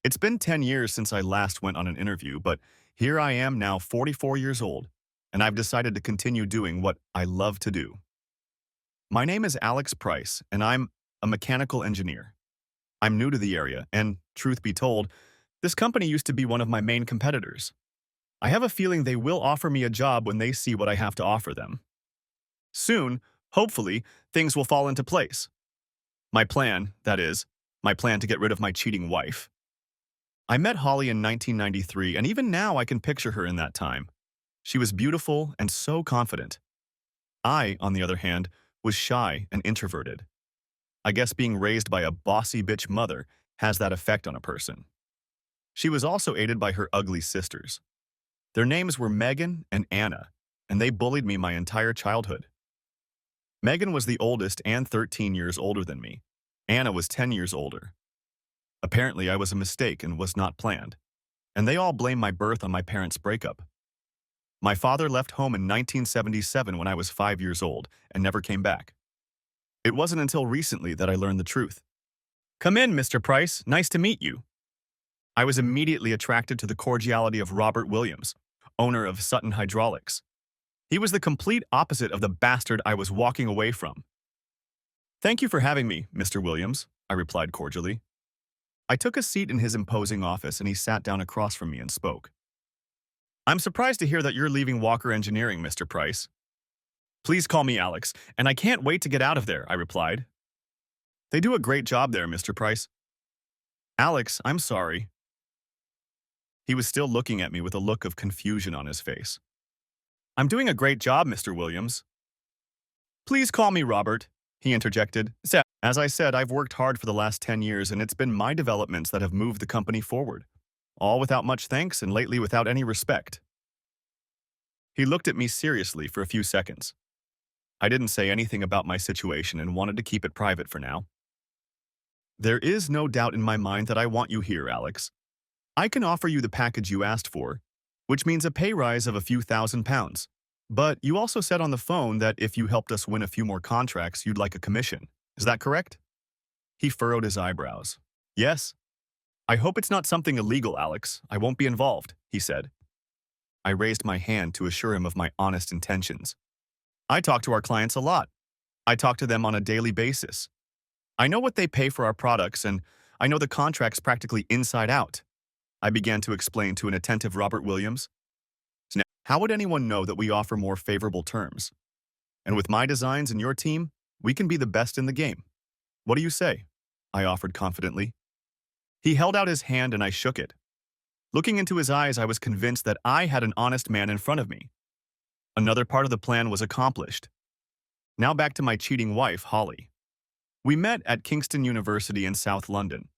It's been 10 years since I last went on an interview, but here I am now 44 years old, and I've decided to continue doing what I love to do. My name is Alex Price, and I'm a mechanical engineer. I'm new to the area, and truth be told, this company used to be one of my main competitors. I have a feeling they will offer me a job when they see what I have to offer them. Soon, hopefully, things will fall into place. My plan, that is, my plan to get rid of my cheating wife. I met Holly in 1993, and even now I can picture her in that time. She was beautiful and so confident. I, on the other hand, was shy and introverted. I guess being raised by a bossy bitch mother has that effect on a person. She was also aided by her ugly sisters. Their names were Megan and Anna, and they bullied me my entire childhood. Megan was the oldest and 13 years older than me. Anna was 10 years older. Apparently, I was a mistake and was not planned, and they all blame my birth on my parents' breakup. My father left home in 1977 when I was 5 years old and never came back. It wasn't until recently that I learned the truth. "Come in, Mr. Price. Nice to meet you." I was immediately attracted to the cordiality of Robert Williams, owner of Sutton Hydraulics. He was the complete opposite of the bastard I was walking away from. "Thank you for having me, Mr. Williams," I replied cordially. I took a seat in his imposing office and he sat down across from me and spoke. "I'm surprised to hear that you're leaving Walker Engineering, Mr. Price." "Please call me Alex, and I can't wait to get out of there," I replied. "They do a great job there, Mr. Price." "Alex, I'm sorry." He was still looking at me with a look of confusion on his face. "I'm doing a great job, Mr. Williams." "Please call me Robert," he interjected. As I said, I've worked hard for the last 10 years, and it's been my developments that have moved the company forward, all without much thanks and lately without any respect. He looked at me seriously for a few seconds. I didn't say anything about my situation and wanted to keep it private for now. "There is no doubt in my mind that I want you here, Alex. I can offer you the package you asked for, which means a pay rise of a few £1,000s. But you also said on the phone that if you helped us win a few more contracts, you'd like a commission. Is that correct?" He furrowed his eyebrows. "Yes." "I hope it's not something illegal, Alex. I won't be involved," he said. I raised my hand to assure him of my honest intentions. "I talk to our clients a lot. I talk to them on a daily basis. I know what they pay for our products, and I know the contracts practically inside out," I began to explain to an attentive Robert Williams. "Now, how would anyone know that we offer more favorable terms? And with my designs and your team, we can be the best in the game. What do you say?" I offered confidently. He held out his hand and I shook it. Looking into his eyes, I was convinced that I had an honest man in front of me. Another part of the plan was accomplished. Now back to my cheating wife, Holly. We met at Kingston University in South London.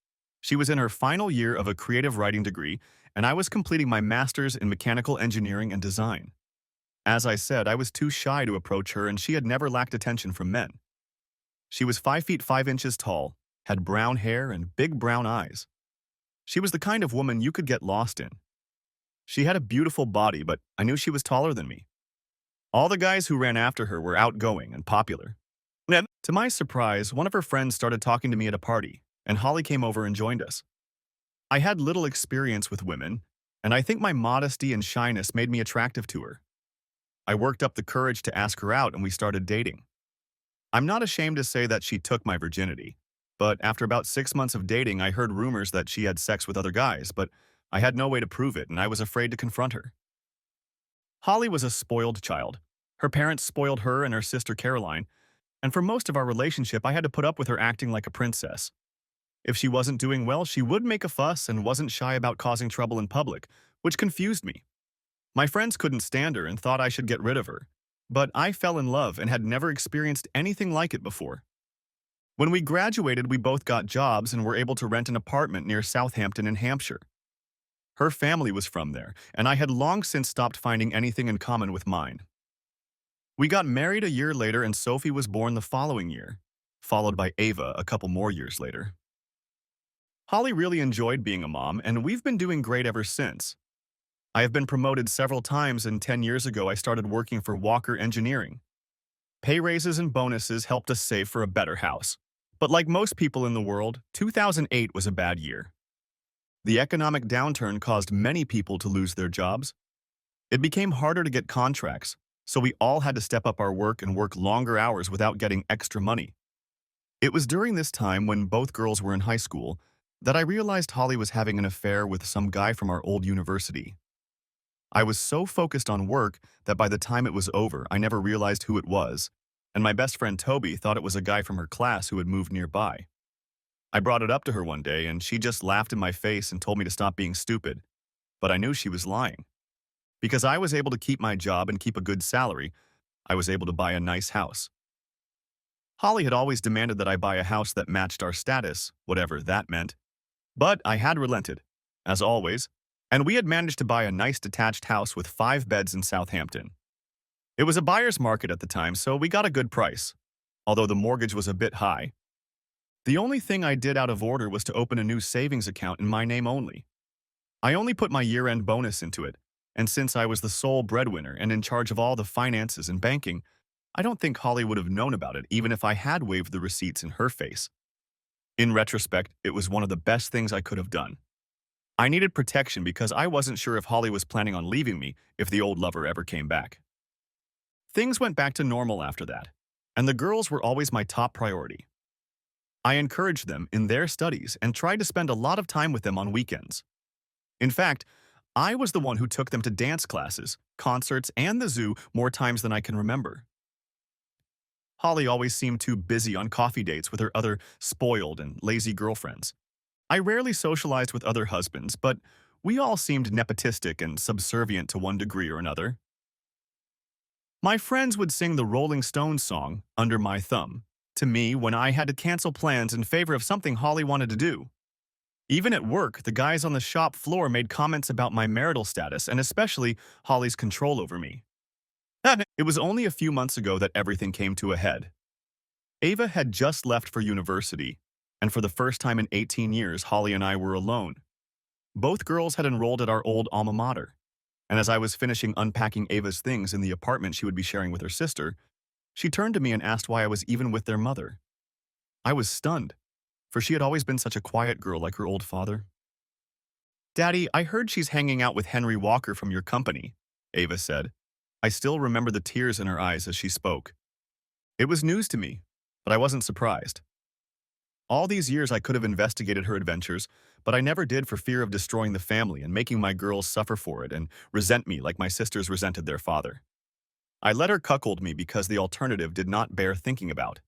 She was in her final year of a creative writing degree, and I was completing my master's in mechanical engineering and design. As I said, I was too shy to approach her, and she had never lacked attention from men. She was 5 feet 5 inches tall, had brown hair and big brown eyes. She was the kind of woman you could get lost in. She had a beautiful body, but I knew she was taller than me. All the guys who ran after her were outgoing and popular. Then, to my surprise, one of her friends started talking to me at a party, and Holly came over and joined us. I had little experience with women, and I think my modesty and shyness made me attractive to her. I worked up the courage to ask her out, and we started dating. I'm not ashamed to say that she took my virginity, but after about 6 months of dating, I heard rumors that she had sex with other guys, but I had no way to prove it, and I was afraid to confront her. Holly was a spoiled child. Her parents spoiled her and her sister Caroline, and for most of our relationship, I had to put up with her acting like a princess. If she wasn't doing well, she would make a fuss and wasn't shy about causing trouble in public, which confused me. My friends couldn't stand her and thought I should get rid of her, but I fell in love and had never experienced anything like it before. When we graduated, we both got jobs and were able to rent an apartment near Southampton in Hampshire. Her family was from there, and I had long since stopped finding anything in common with mine. We got married a year later and Sophie was born the following year, followed by Ava a couple more years later. Holly really enjoyed being a mom, and we've been doing great ever since. I have been promoted several times, and 10 years ago I started working for Walker Engineering. Pay raises and bonuses helped us save for a better house. But like most people in the world, 2008 was a bad year. The economic downturn caused many people to lose their jobs. It became harder to get contracts, so we all had to step up our work and work longer hours without getting extra money. It was during this time, when both girls were in high school, that I realized Holly was having an affair with some guy from our old university. I was so focused on work that by the time it was over, I never realized who it was, and my best friend Toby thought it was a guy from her class who had moved nearby. I brought it up to her one day, and she just laughed in my face and told me to stop being stupid, but I knew she was lying. Because I was able to keep my job and keep a good salary, I was able to buy a nice house. Holly had always demanded that I buy a house that matched our status, whatever that meant. But I had relented, as always, and we had managed to buy a nice detached house with 5 beds in Southampton. It was a buyer's market at the time, so we got a good price, although the mortgage was a bit high. The only thing I did out of order was to open a new savings account in my name only. I only put my year-end bonus into it, and since I was the sole breadwinner and in charge of all the finances and banking, I don't think Holly would have known about it even if I had waved the receipts in her face. In retrospect, it was one of the best things I could have done. I needed protection because I wasn't sure if Holly was planning on leaving me if the old lover ever came back. Things went back to normal after that, and the girls were always my top priority. I encouraged them in their studies and tried to spend a lot of time with them on weekends. In fact, I was the one who took them to dance classes, concerts, and the zoo more times than I can remember. Holly always seemed too busy on coffee dates with her other spoiled and lazy girlfriends. I rarely socialized with other husbands, but we all seemed nepotistic and subservient to one degree or another. My friends would sing the Rolling Stones song, Under My Thumb, to me when I had to cancel plans in favor of something Holly wanted to do. Even at work, the guys on the shop floor made comments about my marital status and especially Holly's control over me. It was only a few months ago that everything came to a head. Ava had just left for university, and for the first time in 18 years, Holly and I were alone. Both girls had enrolled at our old alma mater, and as I was finishing unpacking Ava's things in the apartment she would be sharing with her sister, she turned to me and asked why I was even with their mother. I was stunned, for she had always been such a quiet girl like her old father. "Daddy, I heard she's hanging out with Henry Walker from your company," Ava said. I still remember the tears in her eyes as she spoke. It was news to me, but I wasn't surprised. All these years I could have investigated her adventures, but I never did for fear of destroying the family and making my girls suffer for it and resent me like my sisters resented their father. I let her cuckold me because the alternative did not bear thinking about.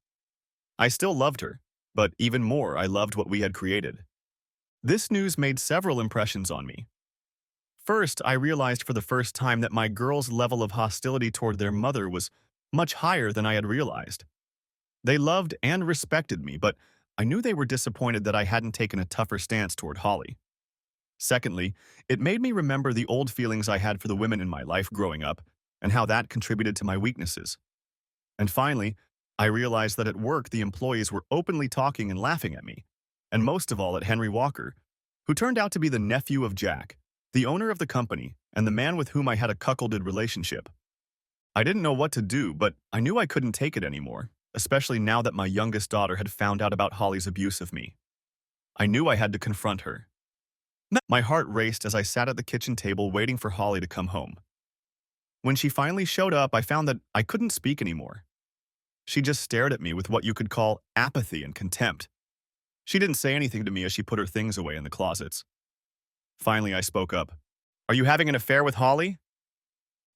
I still loved her, but even more I loved what we had created. This news made several impressions on me. First, I realized for the first time that my girls' level of hostility toward their mother was much higher than I had realized. They loved and respected me, but I knew they were disappointed that I hadn't taken a tougher stance toward Holly. Secondly, it made me remember the old feelings I had for the women in my life growing up and how that contributed to my weaknesses. And finally, I realized that at work the employees were openly talking and laughing at me, and most of all at Henry Walker, who turned out to be the nephew of Jack, the owner of the company and the man with whom I had a cuckolded relationship. I didn't know what to do, but I knew I couldn't take it anymore, especially now that my youngest daughter had found out about Holly's abuse of me. I knew I had to confront her. My heart raced as I sat at the kitchen table waiting for Holly to come home. When she finally showed up, I found that I couldn't speak anymore. She just stared at me with what you could call apathy and contempt. She didn't say anything to me as she put her things away in the closets. Finally, I spoke up. "Are you having an affair with Holly?"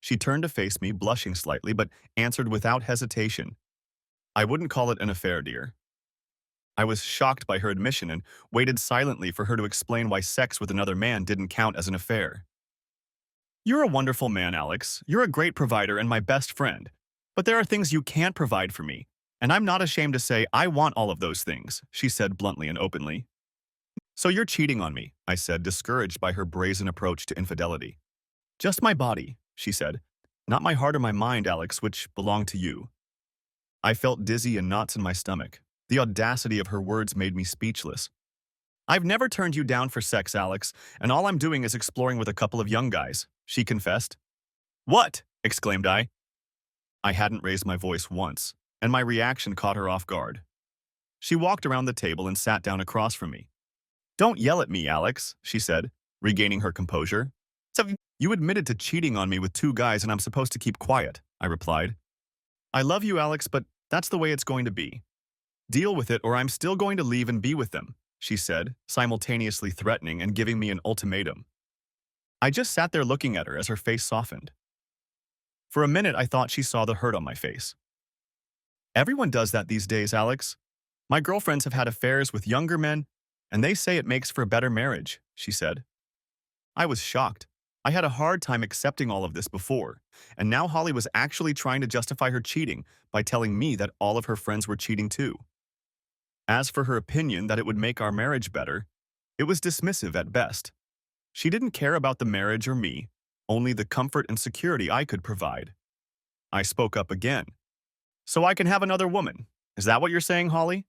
She turned to face me, blushing slightly, but answered without hesitation. "I wouldn't call it an affair, dear." I was shocked by her admission and waited silently for her to explain why sex with another man didn't count as an affair. "You're a wonderful man, Alex. You're a great provider and my best friend. But there are things you can't provide for me, and I'm not ashamed to say I want all of those things," she said bluntly and openly. "So you're cheating on me," I said, discouraged by her brazen approach to infidelity. "Just my body," she said. "Not my heart or my mind, Alex, which belong to you." I felt dizzy and knots in my stomach. The audacity of her words made me speechless. "I've never turned you down for sex, Alex, and all I'm doing is exploring with a couple of young guys," she confessed. "What?" exclaimed I. I hadn't raised my voice once, and my reaction caught her off guard. She walked around the table and sat down across from me. Don't yell at me, Alex, she said, regaining her composure. So you admitted to cheating on me with two guys and I'm supposed to keep quiet, I replied. I love you, Alex, but that's the way it's going to be. Deal with it or I'm still going to leave and be with them, she said, simultaneously threatening and giving me an ultimatum. I just sat there looking at her as her face softened. For a minute, I thought she saw the hurt on my face. Everyone does that these days, Alex. My girlfriends have had affairs with younger men, and they say it makes for a better marriage, she said. I was shocked. I had a hard time accepting all of this before, and now Holly was actually trying to justify her cheating by telling me that all of her friends were cheating too. As for her opinion that it would make our marriage better, it was dismissive at best. She didn't care about the marriage or me, only the comfort and security I could provide. I spoke up again. So I can have another woman. Is that what you're saying, Holly?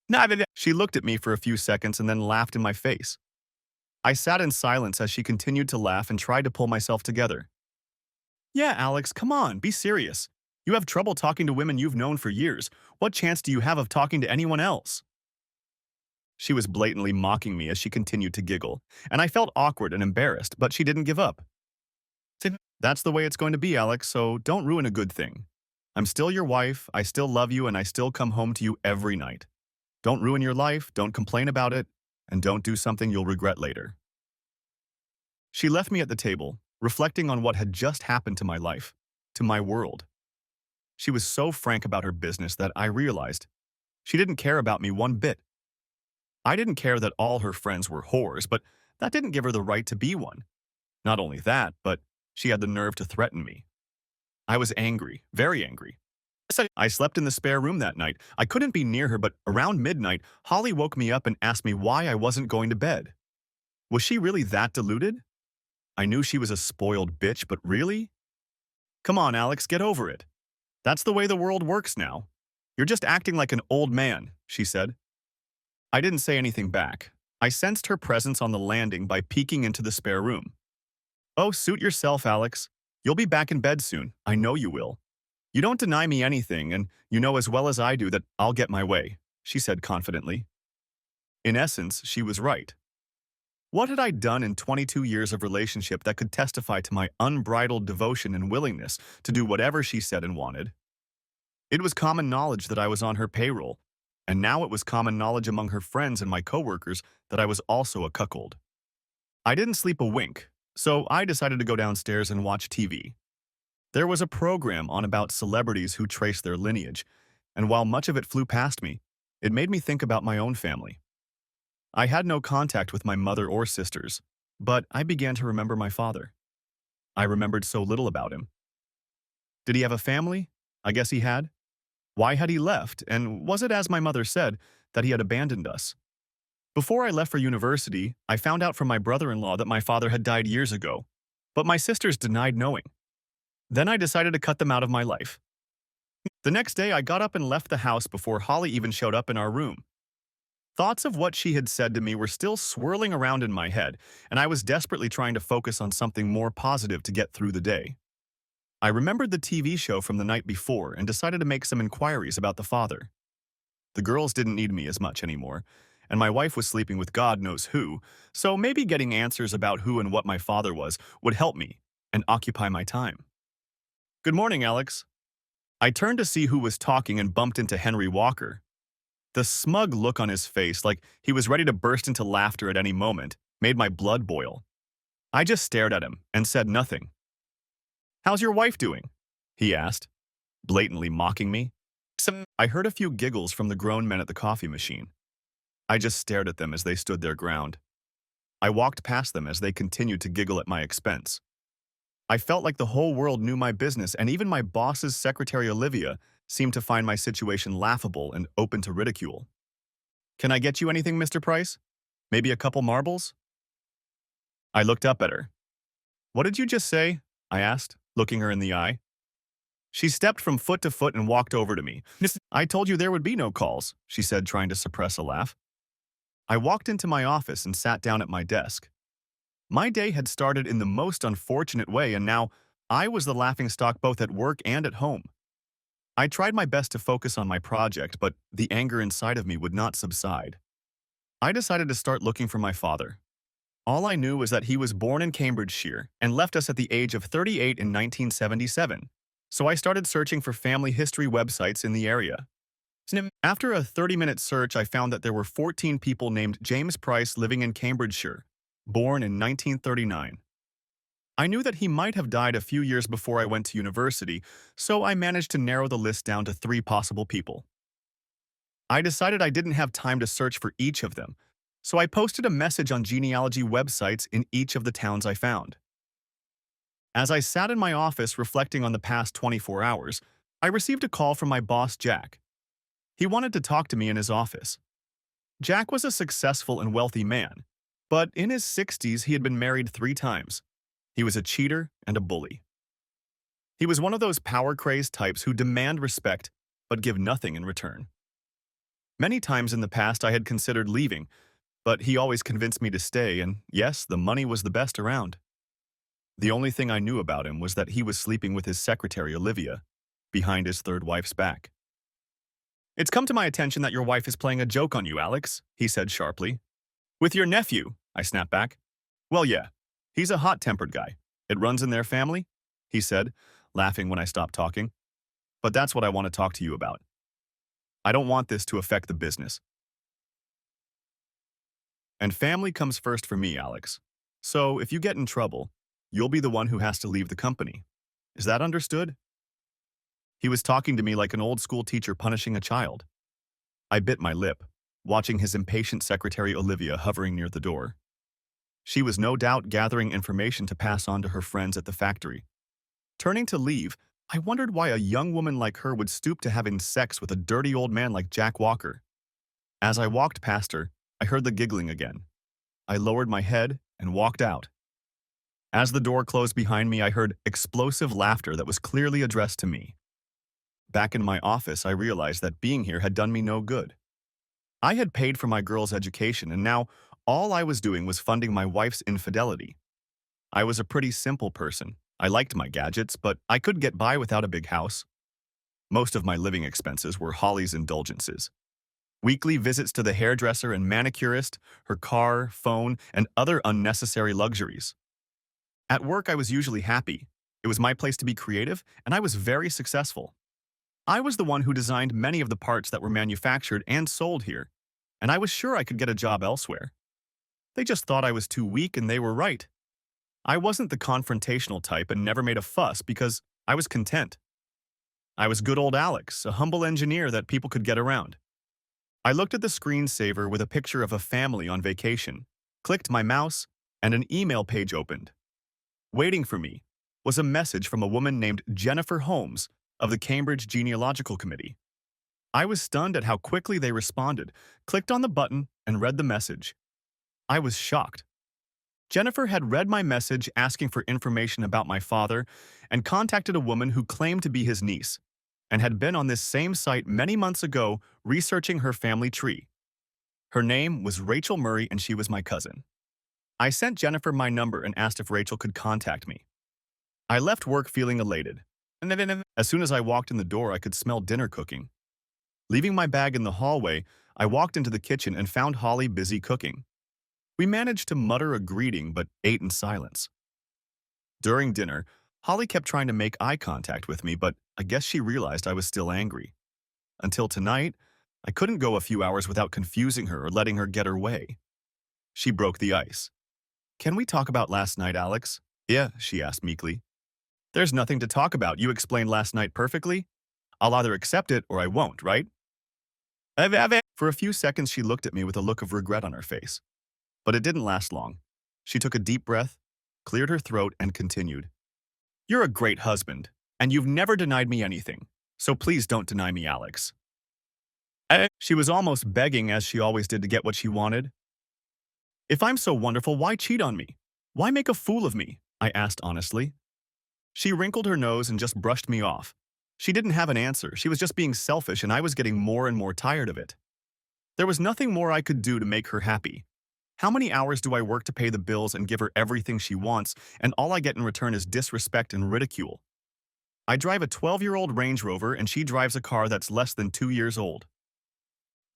No. She looked at me for a few seconds and then laughed in my face. I sat in silence as she continued to laugh and tried to pull myself together. Yeah, Alex, come on, be serious. You have trouble talking to women you've known for years. What chance do you have of talking to anyone else? She was blatantly mocking me as she continued to giggle, and I felt awkward and embarrassed, but she didn't give up. That's the way it's going to be, Alex, so don't ruin a good thing. I'm still your wife, I still love you, and I still come home to you every night. Don't ruin your life, don't complain about it, and don't do something you'll regret later. She left me at the table, reflecting on what had just happened to my life, to my world. She was so frank about her business that I realized she didn't care about me one bit. I didn't care that all her friends were whores, but that didn't give her the right to be one. Not only that, but she had the nerve to threaten me. I was angry, very angry. I slept in the spare room that night. I couldn't be near her, but around midnight, Holly woke me up and asked me why I wasn't going to bed. Was she really that deluded? I knew she was a spoiled bitch, but really? Come on, Alex, get over it. That's the way the world works now. You're just acting like an old man, she said. I didn't say anything back. I sensed her presence on the landing by peeking into the spare room. Oh, suit yourself, Alex. You'll be back in bed soon. I know you will. You don't deny me anything, and you know as well as I do that I'll get my way, she said confidently. In essence, she was right. What had I done in 22 years of relationship that could testify to my unbridled devotion and willingness to do whatever she said and wanted? It was common knowledge that I was on her payroll, and now it was common knowledge among her friends and my coworkers that I was also a cuckold. I didn't sleep a wink, so I decided to go downstairs and watch TV. There was a program on about celebrities who traced their lineage, and while much of it flew past me, it made me think about my own family. I had no contact with my mother or sisters, but I began to remember my father. I remembered so little about him. Did he have a family? I guess he had. Why had he left, and was it, as my mother said, that he had abandoned us? Before I left for university, I found out from my brother-in-law that my father had died years ago, but my sisters denied knowing. Then I decided to cut them out of my life. The next day, I got up and left the house before Holly even showed up in our room. Thoughts of what she had said to me were still swirling around in my head, and I was desperately trying to focus on something more positive to get through the day. I remembered the TV show from the night before and decided to make some inquiries about the father. The girls didn't need me as much anymore, and my wife was sleeping with God knows who, so maybe getting answers about who and what my father was would help me and occupy my time. Good morning, Alex. I turned to see who was talking and bumped into Henry Walker. The smug look on his face, like he was ready to burst into laughter at any moment, made my blood boil. I just stared at him and said nothing. How's your wife doing? He asked, blatantly mocking me. I heard a few giggles from the grown men at the coffee machine. I just stared at them as they stood their ground. I walked past them as they continued to giggle at my expense. I felt like the whole world knew my business, and even my boss's secretary Olivia seemed to find my situation laughable and open to ridicule. Can I get you anything, Mr. Price? Maybe a couple marbles? I looked up at her. What did you just say? I asked, looking her in the eye. She stepped from foot to foot and walked over to me. I told you there would be no calls, she said, trying to suppress a laugh. I walked into my office and sat down at my desk. My day had started in the most unfortunate way, and now I was the laughingstock both at work and at home. I tried my best to focus on my project, but the anger inside of me would not subside. I decided to start looking for my father. All I knew was that he was born in Cambridgeshire and left us at the age of 38 in 1977. So I started searching for family history websites in the area. After a 30-minute search, I found that there were 14 people named James Price living in Cambridgeshire, born in 1939. I knew that he might have died a few years before I went to university, so I managed to narrow the list down to 3 possible people. I decided I didn't have time to search for each of them, so I posted a message on genealogy websites in each of the towns I found. As I sat in my office reflecting on the past 24 hours, I received a call from my boss, Jack. He wanted to talk to me in his office. Jack was a successful and wealthy man, but in his 60s he had been married 3 times. He was a cheater and a bully. He was one of those power-crazed types who demand respect but give nothing in return. Many times in the past I had considered leaving, but he always convinced me to stay, and yes, the money was the best around. The only thing I knew about him was that he was sleeping with his secretary, Olivia, behind his third wife's back. "It's come to my attention that your wife is playing a joke on you, Alex," he said sharply. "With your nephew," I snapped back. "Well, yeah, he's a hot-tempered guy. It runs in their family," he said, laughing when I stopped talking. "But that's what I want to talk to you about. I don't want this to affect the business. And family comes first for me, Alex. So if you get in trouble, you'll be the one who has to leave the company. Is that understood?" He was talking to me like an old-school teacher punishing a child. I bit my lip, watching his impatient secretary Olivia hovering near the door. She was no doubt gathering information to pass on to her friends at the factory. Turning to leave, I wondered why a young woman like her would stoop to having sex with a dirty old man like Jack Walker. As I walked past her, I heard the giggling again. I lowered my head and walked out. As the door closed behind me, I heard explosive laughter that was clearly addressed to me. Back in my office, I realized that being here had done me no good. I had paid for my girl's education, and now all I was doing was funding my wife's infidelity. I was a pretty simple person. I liked my gadgets, but I could get by without a big house. Most of my living expenses were Holly's indulgences. Weekly visits to the hairdresser and manicurist, her car, phone, and other unnecessary luxuries. At work, I was usually happy. It was my place to be creative, and I was very successful. I was the one who designed many of the parts that were manufactured and sold here, and I was sure I could get a job elsewhere. They just thought I was too weak, and they were right. I wasn't the confrontational type and never made a fuss because I was content. I was good old Alex, a humble engineer that people could get around. I looked at the screensaver with a picture of a family on vacation, clicked my mouse, and an email page opened. Waiting for me was a message from a woman named Jennifer Holmes of the Cambridge Genealogical Committee. I was stunned at how quickly they responded, clicked on the button, and read the message. I was shocked. Jennifer had read my message asking for information about my father and contacted a woman who claimed to be his niece and had been on this same site many months ago researching her family tree. Her name was Rachel Murray and she was my cousin. I sent Jennifer my number and asked if Rachel could contact me. I left work feeling elated. As soon as I walked in the door, I could smell dinner cooking. Leaving my bag in the hallway, I walked into the kitchen and found Holly busy cooking. We managed to mutter a greeting but ate in silence. During dinner, Holly kept trying to make eye contact with me, but I guess she realized I was still angry. Until tonight, I couldn't go a few hours without confusing her or letting her get her way. She broke the ice. "Can we talk about last night, Alex?" "Yeah," she asked meekly. "There's nothing to talk about. You explained last night perfectly. I'll either accept it or I won't, right?" For a few seconds, she looked at me with a look of regret on her face. But it didn't last long. She took a deep breath, cleared her throat, and continued. "You're a great husband, and you've never denied me anything. So please don't deny me, Alex." She was almost begging, as she always did, to get what she wanted. "If I'm so wonderful, why cheat on me? Why make a fool of me?" I asked honestly. She wrinkled her nose and just brushed me off. She didn't have an answer. She was just being selfish, and I was getting more and more tired of it. There was nothing more I could do to make her happy. How many hours do I work to pay the bills and give her everything she wants, and all I get in return is disrespect and ridicule? I drive a 12-year-old Range Rover, and she drives a car that's less than 2 years old.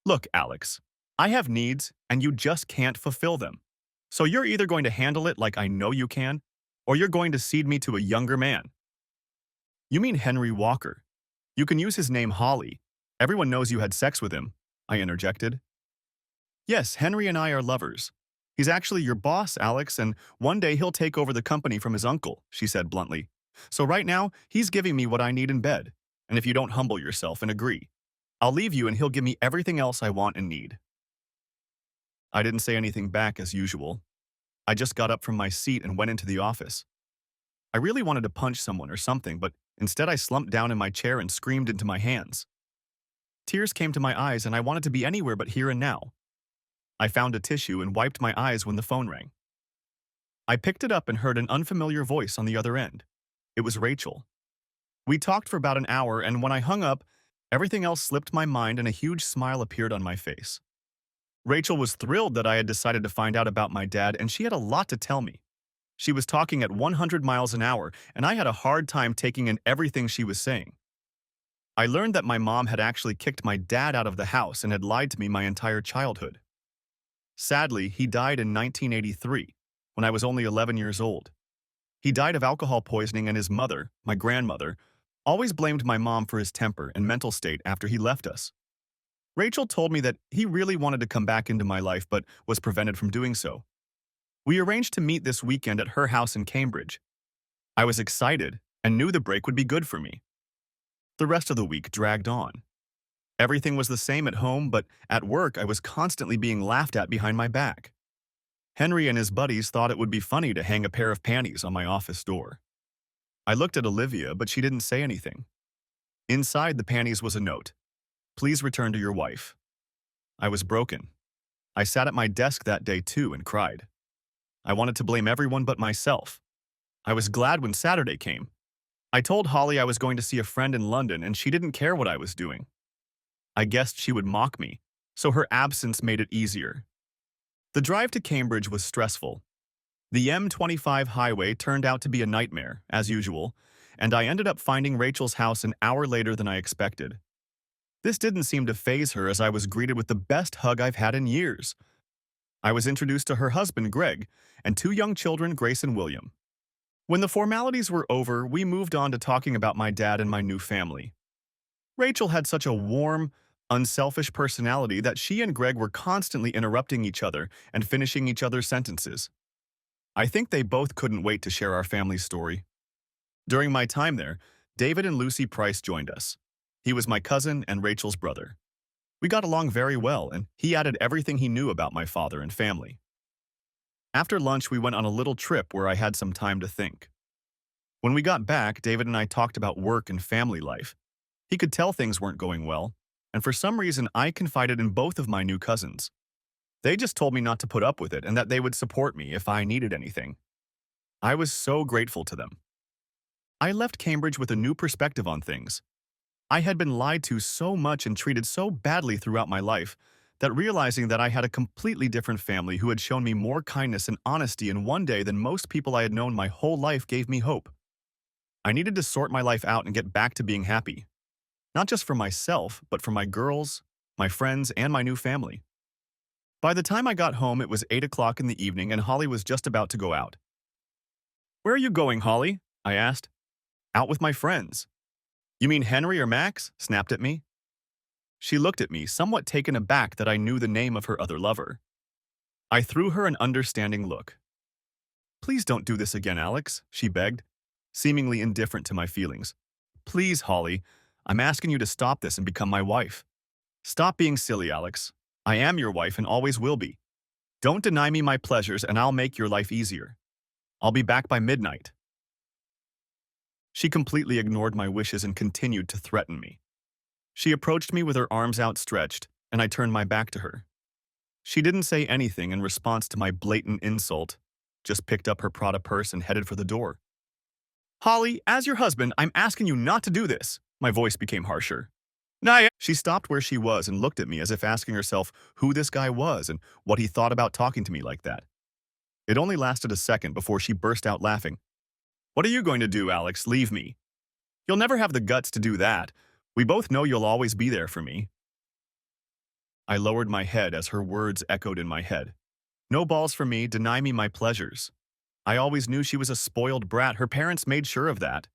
"Look, Alex, I have needs, and you just can't fulfill them. So you're either going to handle it like I know you can, or you're going to cede me to a younger man. You mean Henry Walker. You can use his name Holly. Everyone knows you had sex with him, I interjected. Yes, Henry and I are lovers. He's actually your boss, Alex, and one day he'll take over the company from his uncle, she said bluntly. So right now, he's giving me what I need in bed. And if you don't humble yourself and agree, I'll leave you and he'll give me everything else I want and need. I didn't say anything back as usual. I just got up from my seat and went into the office. I really wanted to punch someone or something, but instead I slumped down in my chair and screamed into my hands. Tears came to my eyes and I wanted to be anywhere but here and now. I found a tissue and wiped my eyes when the phone rang. I picked it up and heard an unfamiliar voice on the other end. It was Rachel. We talked for about an hour, and when I hung up, everything else slipped my mind and a huge smile appeared on my face. Rachel was thrilled that I had decided to find out about my dad, and she had a lot to tell me. She was talking at 100 miles an hour, and I had a hard time taking in everything she was saying. I learned that my mom had actually kicked my dad out of the house and had lied to me my entire childhood. Sadly, he died in 1983, when I was only 11 years old. He died of alcohol poisoning, and his mother, my grandmother, always blamed my mom for his temper and mental state after he left us. Rachel told me that he really wanted to come back into my life but was prevented from doing so. We arranged to meet this weekend at her house in Cambridge. I was excited and knew the break would be good for me. The rest of the week dragged on. Everything was the same at home, but at work I was constantly being laughed at behind my back. Henry and his buddies thought it would be funny to hang a pair of panties on my office door. I looked at Olivia, but she didn't say anything. Inside the panties was a note. Please return to your wife. I was broken. I sat at my desk that day too and cried. I wanted to blame everyone but myself. I was glad when Saturday came. I told Holly I was going to see a friend in London and she didn't care what I was doing. I guessed she would mock me, so her absence made it easier. The drive to Cambridge was stressful. The M25 highway turned out to be a nightmare, as usual, and I ended up finding Rachel's house an hour later than I expected. This didn't seem to faze her as I was greeted with the best hug I've had in years. I was introduced to her husband, Greg, and two young children, Grace and William. When the formalities were over, we moved on to talking about my dad and my new family. Rachel had such a warm, unselfish personality that she and Greg were constantly interrupting each other and finishing each other's sentences. I think they both couldn't wait to share our family story. During my time there, David and Lucy Price joined us. He was my cousin and Rachel's brother. We got along very well, and he added everything he knew about my father and family. After lunch, we went on a little trip where I had some time to think. When we got back, David and I talked about work and family life. He could tell things weren't going well, and for some reason I confided in both of my new cousins. They just told me not to put up with it and that they would support me if I needed anything. I was so grateful to them. I left Cambridge with a new perspective on things. I had been lied to so much and treated so badly throughout my life that realizing that I had a completely different family who had shown me more kindness and honesty in one day than most people I had known my whole life gave me hope. I needed to sort my life out and get back to being happy. Not just for myself, but for my girls, my friends, and my new family. By the time I got home, it was 8 o'clock in the evening and Holly was just about to go out. "Where are you going, Holly?" I asked. "Out with my friends." "You mean Henry or Max?" snapped at me. She looked at me, somewhat taken aback that I knew the name of her other lover. I threw her an understanding look. "Please don't do this again, Alex," she begged, seemingly indifferent to my feelings. "Please, Holly, I'm asking you to stop this and become my wife. Stop being silly, Alex. I am your wife and always will be. Don't deny me my pleasures and I'll make your life easier. I'll be back by midnight." She completely ignored my wishes and continued to threaten me. She approached me with her arms outstretched, and I turned my back to her. She didn't say anything in response to my blatant insult, just picked up her Prada purse and headed for the door. "Holly, as your husband, I'm asking you not to do this." My voice became harsher. "Naya!" She stopped where she was and looked at me as if asking herself who this guy was and what he thought about talking to me like that. It only lasted a second before she burst out laughing. "What are you going to do, Alex? Leave me. You'll never have the guts to do that. We both know you'll always be there for me." I lowered my head as her words echoed in my head. No balls for me, deny me my pleasures. I always knew she was a spoiled brat. Her parents made sure of that.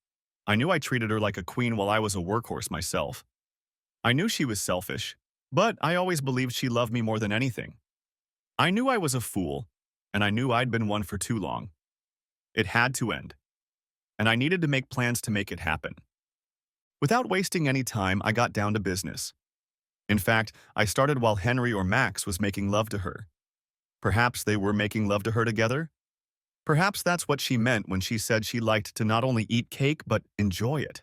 I knew I treated her like a queen while I was a workhorse myself. I knew she was selfish, but I always believed she loved me more than anything. I knew I was a fool, and I knew I'd been one for too long. It had to end, and I needed to make plans to make it happen. Without wasting any time, I got down to business. In fact, I started while Henry or Max was making love to her. Perhaps they were making love to her together? Perhaps that's what she meant when she said she liked to not only eat cake but enjoy it.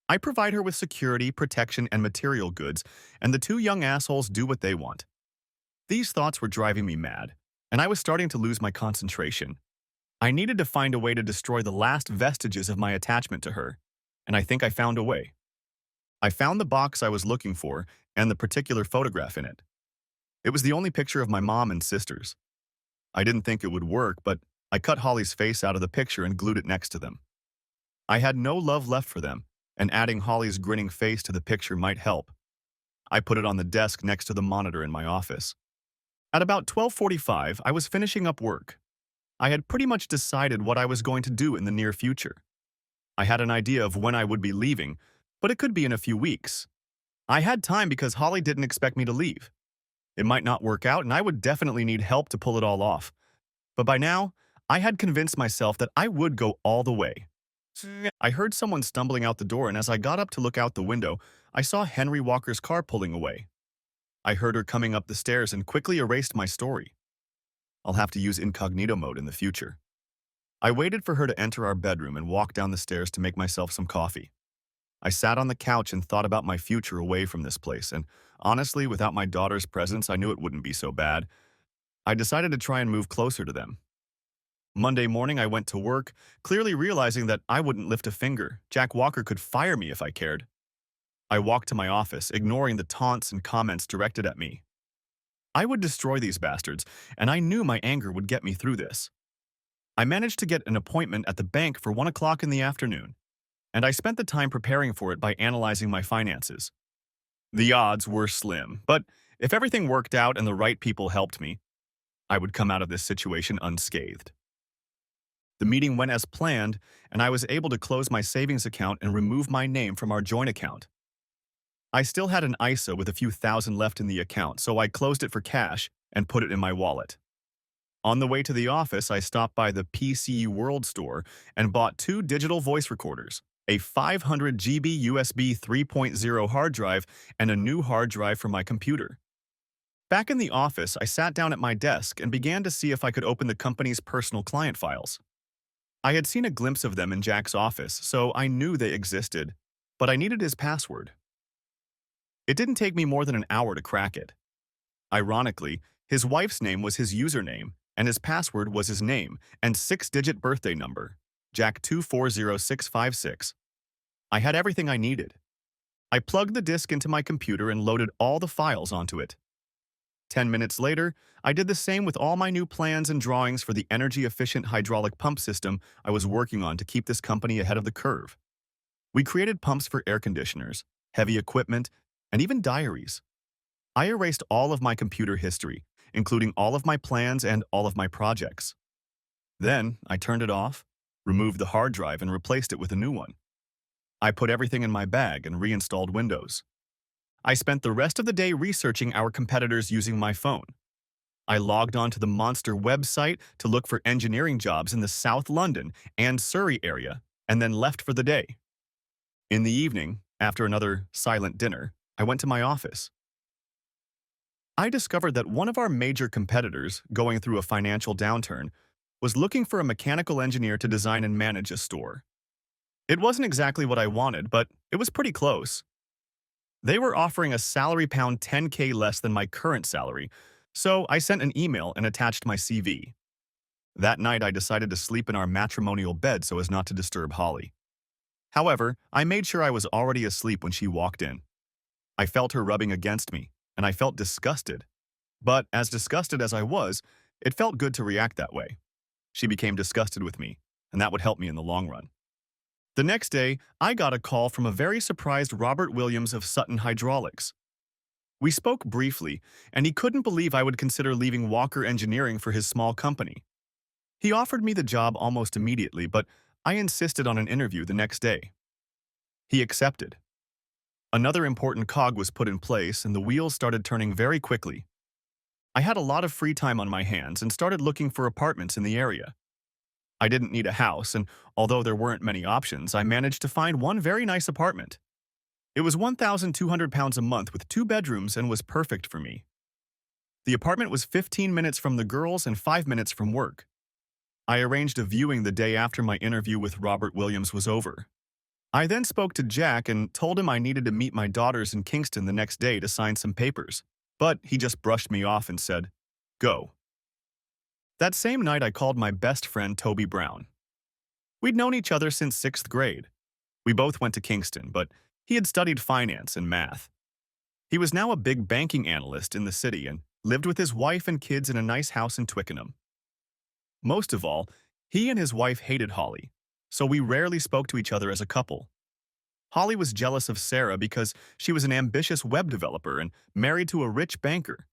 I provide her with security, protection, and material goods, and the two young assholes do what they want. These thoughts were driving me mad, and I was starting to lose my concentration. I needed to find a way to destroy the last vestiges of my attachment to her, and I think I found a way. I found the box I was looking for and the particular photograph in it. It was the only picture of my mom and sisters. I didn't think it would work, but I cut Holly's face out of the picture and glued it next to them. I had no love left for them, and adding Holly's grinning face to the picture might help. I put it on the desk next to the monitor in my office. At about 12:45, I was finishing up work. I had pretty much decided what I was going to do in the near future. I had an idea of when I would be leaving, but it could be in a few weeks. I had time because Holly didn't expect me to leave. It might not work out, and I would definitely need help to pull it all off. But by now, I had convinced myself that I would go all the way. I heard someone stumbling out the door, and as I got up to look out the window, I saw Henry Walker's car pulling away. I heard her coming up the stairs and quickly erased my story. I'll have to use incognito mode in the future. I waited for her to enter our bedroom and walk down the stairs to make myself some coffee. I sat on the couch and thought about my future away from this place, and honestly, without my daughter's presence, I knew it wouldn't be so bad. I decided to try and move closer to them. Monday morning, I went to work, clearly realizing that I wouldn't lift a finger. Jack Walker could fire me if I cared. I walked to my office, ignoring the taunts and comments directed at me. I would destroy these bastards, and I knew my anger would get me through this. I managed to get an appointment at the bank for 1 o'clock in the afternoon, and I spent the time preparing for it by analyzing my finances. The odds were slim, but if everything worked out and the right people helped me, I would come out of this situation unscathed. The meeting went as planned, and I was able to close my savings account and remove my name from our joint account. I still had an ISA with a few thousand left in the account, so I closed it for cash and put it in my wallet. On the way to the office, I stopped by the PCU World store and bought 2 digital voice recorders, a 500 GB USB 3.0 hard drive, and a new hard drive for my computer. Back in the office, I sat down at my desk and began to see if I could open the company's personal client files. I had seen a glimpse of them in Jack's office, so I knew they existed, but I needed his password. It didn't take me more than an hour to crack it. Ironically, his wife's name was his username, and his password was his name and 6-digit birthday number, Jack240656. I had everything I needed. I plugged the disk into my computer and loaded all the files onto it. 10 minutes later, I did the same with all my new plans and drawings for the energy-efficient hydraulic pump system I was working on to keep this company ahead of the curve. We created pumps for air conditioners, heavy equipment, and even diaries. I erased all of my computer history, including all of my plans and all of my projects. Then, I turned it off, removed the hard drive, and replaced it with a new one. I put everything in my bag and reinstalled Windows. I spent the rest of the day researching our competitors using my phone. I logged onto the Monster website to look for engineering jobs in the South London and Surrey area, and then left for the day. In the evening, after another silent dinner, I went to my office. I discovered that one of our major competitors, going through a financial downturn, was looking for a mechanical engineer to design and manage a store. It wasn't exactly what I wanted, but it was pretty close. They were offering a salary pound 10K less than my current salary, so I sent an email and attached my CV. That night, I decided to sleep in our matrimonial bed so as not to disturb Holly. However, I made sure I was already asleep when she walked in. I felt her rubbing against me, and I felt disgusted. But as disgusted as I was, it felt good to react that way. She became disgusted with me, and that would help me in the long run. The next day, I got a call from a very surprised Robert Williams of Sutton Hydraulics. We spoke briefly, and he couldn't believe I would consider leaving Walker Engineering for his small company. He offered me the job almost immediately, but I insisted on an interview the next day. He accepted. Another important cog was put in place, and the wheels started turning very quickly. I had a lot of free time on my hands and started looking for apartments in the area. I didn't need a house, and although there weren't many options, I managed to find one very nice apartment. It was £1,200 a month with 2 bedrooms and was perfect for me. The apartment was 15 minutes from the girls and 5 minutes from work. I arranged a viewing the day after my interview with Robert Williams was over. I then spoke to Jack and told him I needed to meet my daughters in Kingston the next day to sign some papers, but he just brushed me off and said, "Go." That same night, I called my best friend Toby Brown. We'd known each other since 6th grade. We both went to Kingston, but he had studied finance and math. He was now a big banking analyst in the city and lived with his wife and kids in a nice house in Twickenham. Most of all, he and his wife hated Holly, so we rarely spoke to each other as a couple. Holly was jealous of Sarah because she was an ambitious web developer and married to a rich banker.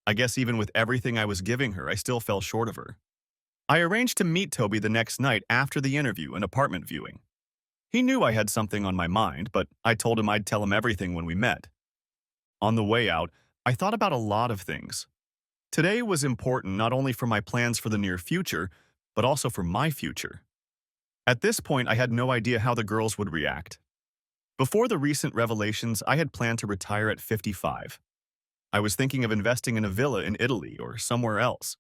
I guess even with everything I was giving her, I still fell short of her. I arranged to meet Toby the next night after the interview and apartment viewing. He knew I had something on my mind, but I told him I'd tell him everything when we met. On the way out, I thought about a lot of things. Today was important not only for my plans for the near future, but also for my future. At this point, I had no idea how the girls would react. Before the recent revelations, I had planned to retire at 55. I was thinking of investing in a villa in Italy or somewhere else.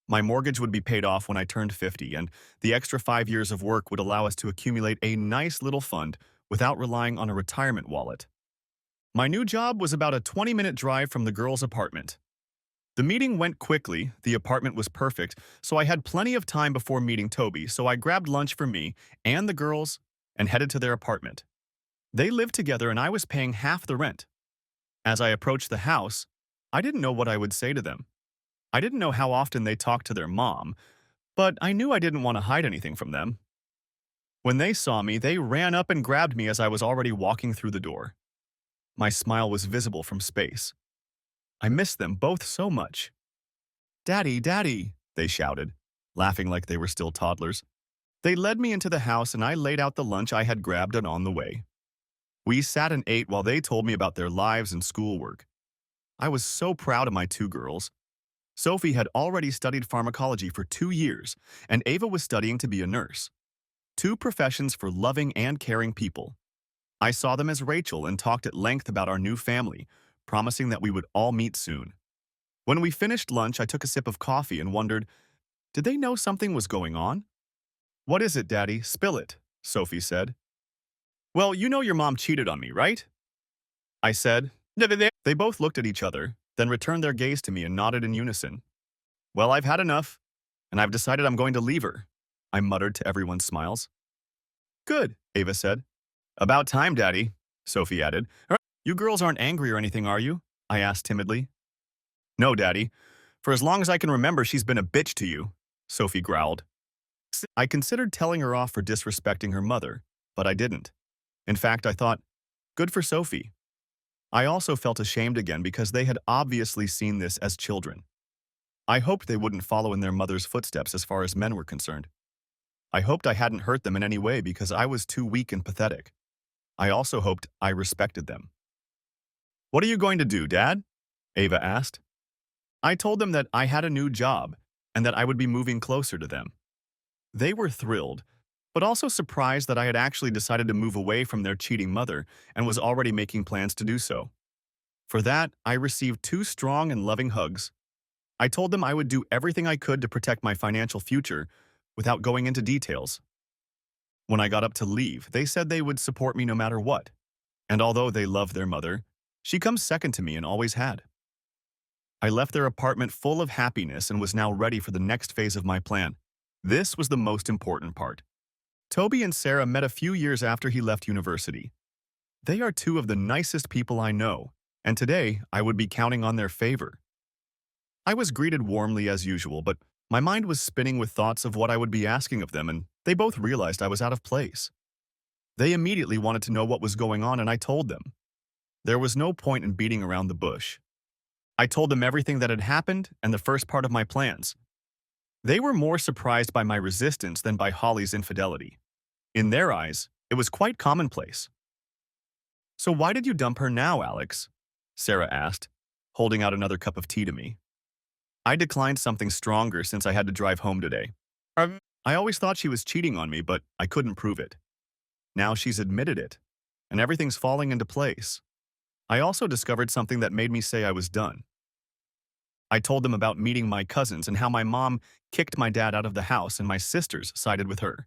My mortgage would be paid off when I turned 50, and the extra 5 years of work would allow us to accumulate a nice little fund without relying on a retirement wallet. My new job was about a 20-minute drive from the girls' apartment. The meeting went quickly, the apartment was perfect, so I had plenty of time before meeting Toby, so I grabbed lunch for me and the girls and headed to their apartment. They lived together and I was paying half the rent. As I approached the house, I didn't know what I would say to them. I didn't know how often they talked to their mom, but I knew I didn't want to hide anything from them. When they saw me, they ran up and grabbed me as I was already walking through the door. My smile was visible from space. I missed them both so much. "Daddy, Daddy," they shouted, laughing like they were still toddlers. They led me into the house and I laid out the lunch I had grabbed on the way. We sat and ate while they told me about their lives and schoolwork. I was so proud of my two girls. Sophie had already studied pharmacology for 2 years, and Ava was studying to be a nurse. Two professions for loving and caring people. I saw them as Rachel and talked at length about our new family, promising that we would all meet soon. When we finished lunch, I took a sip of coffee and wondered, did they know something was going on? "What is it, Daddy? Spill it," Sophie said. "Well, you know your mom cheated on me, right?" I said. They both looked at each other, then returned their gaze to me and nodded in unison. "Well, I've had enough, and I've decided I'm going to leave her," I muttered to everyone's smiles. "Good," Ava said. "About time, Daddy," Sophie added. "You girls aren't angry or anything, are you?" I asked timidly. "No, Daddy. For as long as I can remember, she's been a bitch to you," Sophie growled. I considered telling her off for disrespecting her mother, but I didn't. In fact, I thought, good for Sophie. I also felt ashamed again because they had obviously seen this as children. I hoped they wouldn't follow in their mother's footsteps as far as men were concerned. I hoped I hadn't hurt them in any way because I was too weak and pathetic. I also hoped I respected them. "What are you going to do, Dad?" Ava asked. I told them that I had a new job and that I would be moving closer to them. They were thrilled, but also surprised that I had actually decided to move away from their cheating mother and was already making plans to do so. For that, I received 2 strong and loving hugs. I told them I would do everything I could to protect my financial future without going into details. When I got up to leave, they said they would support me no matter what. And although they love their mother, she comes second to me and always had. I left their apartment full of happiness and was now ready for the next phase of my plan. This was the most important part. Toby and Sarah met a few years after he left university. They are 2 of the nicest people I know, and today I would be counting on their favor. I was greeted warmly as usual, but my mind was spinning with thoughts of what I would be asking of them, and they both realized I was out of place. They immediately wanted to know what was going on, and I told them. There was no point in beating around the bush. I told them everything that had happened and the first part of my plans. They were more surprised by my resistance than by Holly's infidelity. In their eyes, it was quite commonplace. "So why did you dump her now, Alex?" Sarah asked, holding out another cup of tea to me. I declined something stronger since I had to drive home today. I always thought she was cheating on me, but I couldn't prove it. Now she's admitted it, and everything's falling into place. I also discovered something that made me say I was done. I told them about meeting my cousins and how my mom kicked my dad out of the house and my sisters sided with her.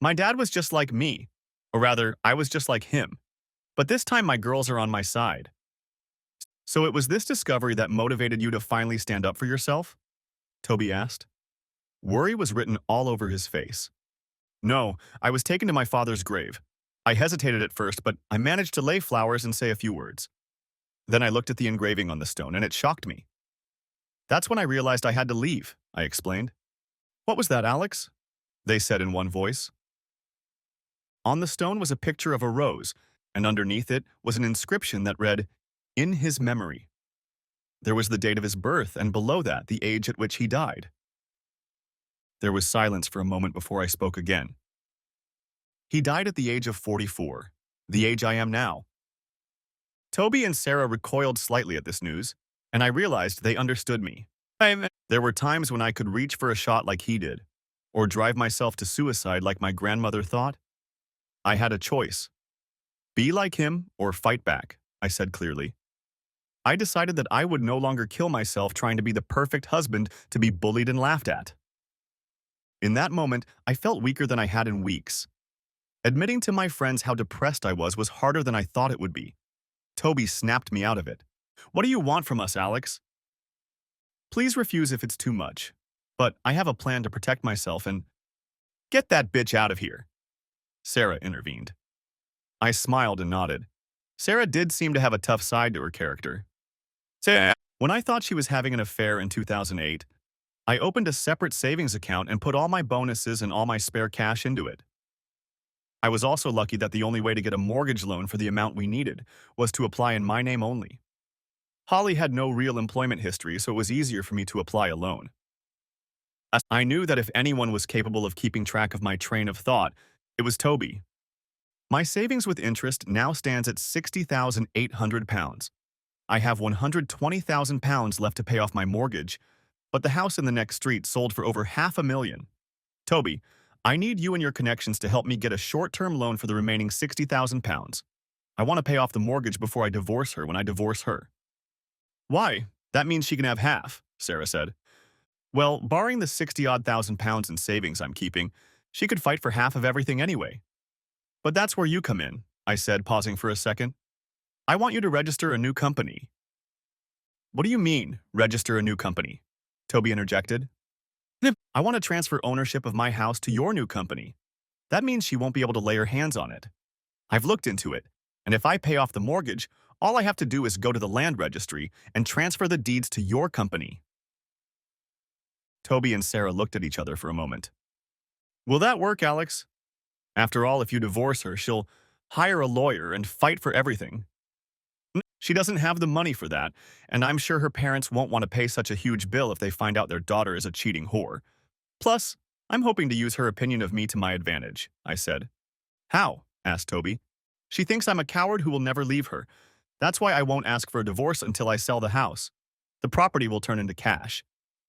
My dad was just like me, or rather, I was just like him. But this time my girls are on my side. "So it was this discovery that motivated you to finally stand up for yourself?" Toby asked. Worry was written all over his face. "No, I was taken to my father's grave. I hesitated at first, but I managed to lay flowers and say a few words. Then I looked at the engraving on the stone, and it shocked me. That's when I realized I had to leave," I explained. "What was that, Alex?" they said in one voice. On the stone was a picture of a rose, and underneath it was an inscription that read, "In his memory." There was the date of his birth, and below that, the age at which he died. There was silence for a moment before I spoke again. "He died at the age of 44, the age I am now." Toby and Sarah recoiled slightly at this news, and I realized they understood me. There were times when I could reach for a shot like he did, or drive myself to suicide like my grandmother thought. I had a choice. Be like him or fight back, I said clearly. I decided that I would no longer kill myself trying to be the perfect husband to be bullied and laughed at. In that moment, I felt weaker than I had in weeks. Admitting to my friends how depressed I was harder than I thought it would be. Toby snapped me out of it. "What do you want from us, Alex?" "Please refuse if it's too much. But I have a plan to protect myself and—" "Get that bitch out of here," Sarah intervened. I smiled and nodded. Sarah did seem to have a tough side to her character. When I thought she was having an affair in 2008, I opened a separate savings account and put all my bonuses and all my spare cash into it. I was also lucky that the only way to get a mortgage loan for the amount we needed was to apply in my name only. Holly had no real employment history, so it was easier for me to apply a loan. I knew that if anyone was capable of keeping track of my train of thought, it was Toby. My savings with interest now stands at £60,800. I have £120,000 left to pay off my mortgage, but the house in the next street sold for over £500,000. Toby, I need you and your connections to help me get a short-term loan for the remaining £60,000. I want to pay off the mortgage before I divorce her when I divorce her." "Why? That means she can have half," Sarah said. "Well, barring the 60-odd thousand pounds in savings I'm keeping, she could fight for half of everything anyway." "But that's where you come in," I said, pausing for a second. "I want you to register a new company." "What do you mean, register a new company?" Toby interjected. "I want to transfer ownership of my house to your new company. That means she won't be able to lay her hands on it. I've looked into it, and if I pay off the mortgage, all I have to do is go to the land registry and transfer the deeds to your company." Toby and Sarah looked at each other for a moment. "Will that work, Alex? After all, if you divorce her, she'll hire a lawyer and fight for everything. She doesn't have the money for that, and I'm sure her parents won't want to pay such a huge bill if they find out their daughter is a cheating whore. Plus, I'm hoping to use her opinion of me to my advantage," I said. "How?" asked Toby. "She thinks I'm a coward who will never leave her. That's why I won't ask for a divorce until I sell the house. The property will turn into cash.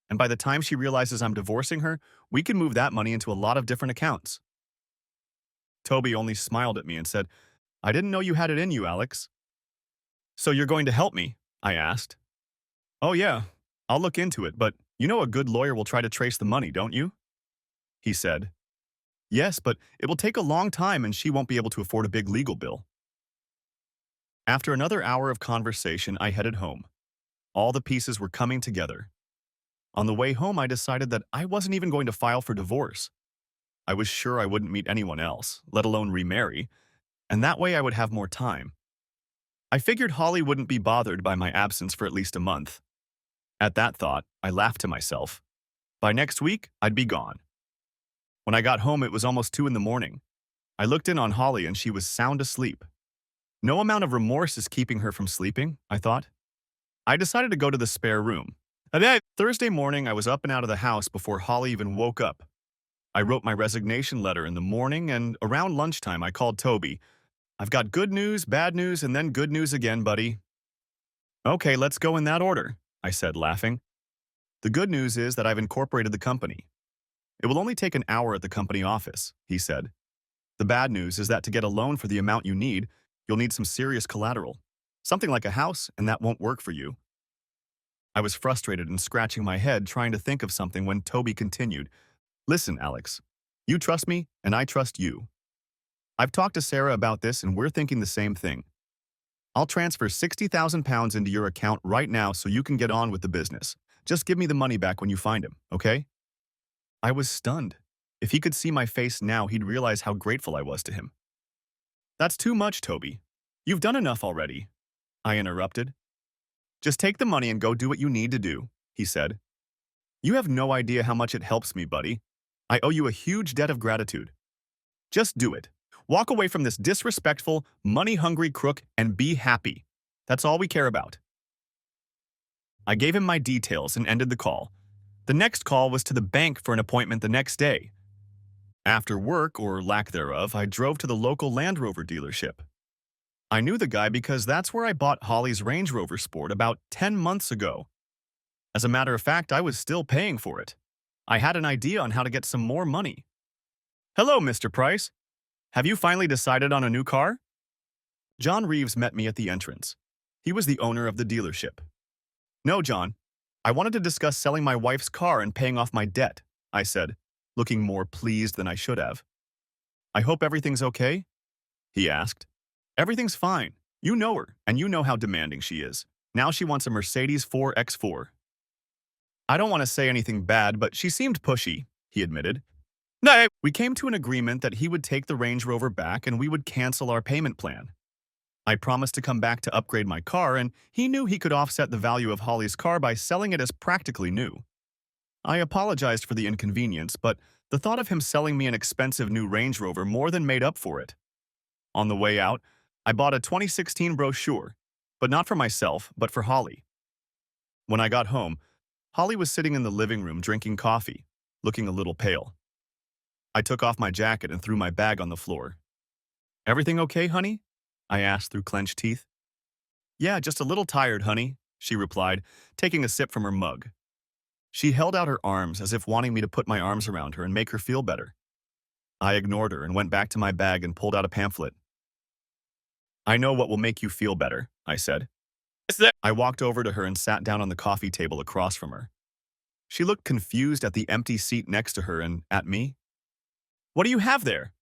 And by the time she realizes I'm divorcing her, we can move that money into a lot of different accounts." Toby only smiled at me and said, "I didn't know you had it in you, Alex." "So you're going to help me?" I asked. "Oh yeah, I'll look into it, but you know a good lawyer will try to trace the money, don't you?" he said. "Yes, but it will take a long time and she won't be able to afford a big legal bill." After another hour of conversation, I headed home. All the pieces were coming together. On the way home, I decided that I wasn't even going to file for divorce. I was sure I wouldn't meet anyone else, let alone remarry, and that way I would have more time. I figured Holly wouldn't be bothered by my absence for at least a month. At that thought, I laughed to myself. By next week, I'd be gone. When I got home, it was almost 2 in the morning. I looked in on Holly and she was sound asleep. No amount of remorse is keeping her from sleeping, I thought. I decided to go to the spare room. And then Thursday morning, I was up and out of the house before Holly even woke up. I wrote my resignation letter in the morning, and around lunchtime, I called Toby. I've got good news, bad news, and then good news again, buddy. Okay, let's go in that order, I said, laughing. The good news is that I've incorporated the company. It will only take an hour at the company office, he said. The bad news is that to get a loan for the amount you need, you'll need some serious collateral. Something like a house, and that won't work for you. I was frustrated and scratching my head trying to think of something when Toby continued. Listen, Alex, you trust me, and I trust you. I've talked to Sarah about this, and we're thinking the same thing. I'll transfer £60,000 into your account right now so you can get on with the business. Just give me the money back when you find him, okay? I was stunned. If he could see my face now, he'd realize how grateful I was to him. That's too much, Toby. You've done enough already, I interrupted. Just take the money and go do what you need to do, he said. You have no idea how much it helps me, buddy. I owe you a huge debt of gratitude. Just do it. Walk away from this disrespectful, money-hungry crook and be happy. That's all we care about. I gave him my details and ended the call. The next call was to the bank for an appointment the next day. After work, or lack thereof, I drove to the local Land Rover dealership. I knew the guy because that's where I bought Holly's Range Rover Sport about 10 months ago. As a matter of fact, I was still paying for it. I had an idea on how to get some more money. Hello, Mr. Price. Have you finally decided on a new car? John Reeves met me at the entrance. He was the owner of the dealership. No, John. I wanted to discuss selling my wife's car and paying off my debt, I said, looking more pleased than I should have. I hope everything's okay? He asked. Everything's fine. You know her, and you know how demanding she is. Now she wants a Mercedes 4X4. I don't want to say anything bad, but she seemed pushy, he admitted. No, we came to an agreement that he would take the Range Rover back and we would cancel our payment plan. I promised to come back to upgrade my car, and he knew he could offset the value of Holly's car by selling it as practically new. I apologized for the inconvenience, but the thought of him selling me an expensive new Range Rover more than made up for it. On the way out, I bought a 2016 brochure, but not for myself, but for Holly. When I got home, Holly was sitting in the living room drinking coffee, looking a little pale. I took off my jacket and threw my bag on the floor. Everything okay, honey? I asked through clenched teeth. Yeah, just a little tired, honey, she replied, taking a sip from her mug. She held out her arms as if wanting me to put my arms around her and make her feel better. I ignored her and went back to my bag and pulled out a pamphlet. I know what will make you feel better, I said. I walked over to her and sat down on the coffee table across from her. She looked confused at the empty seat next to her and at me. What do you have there?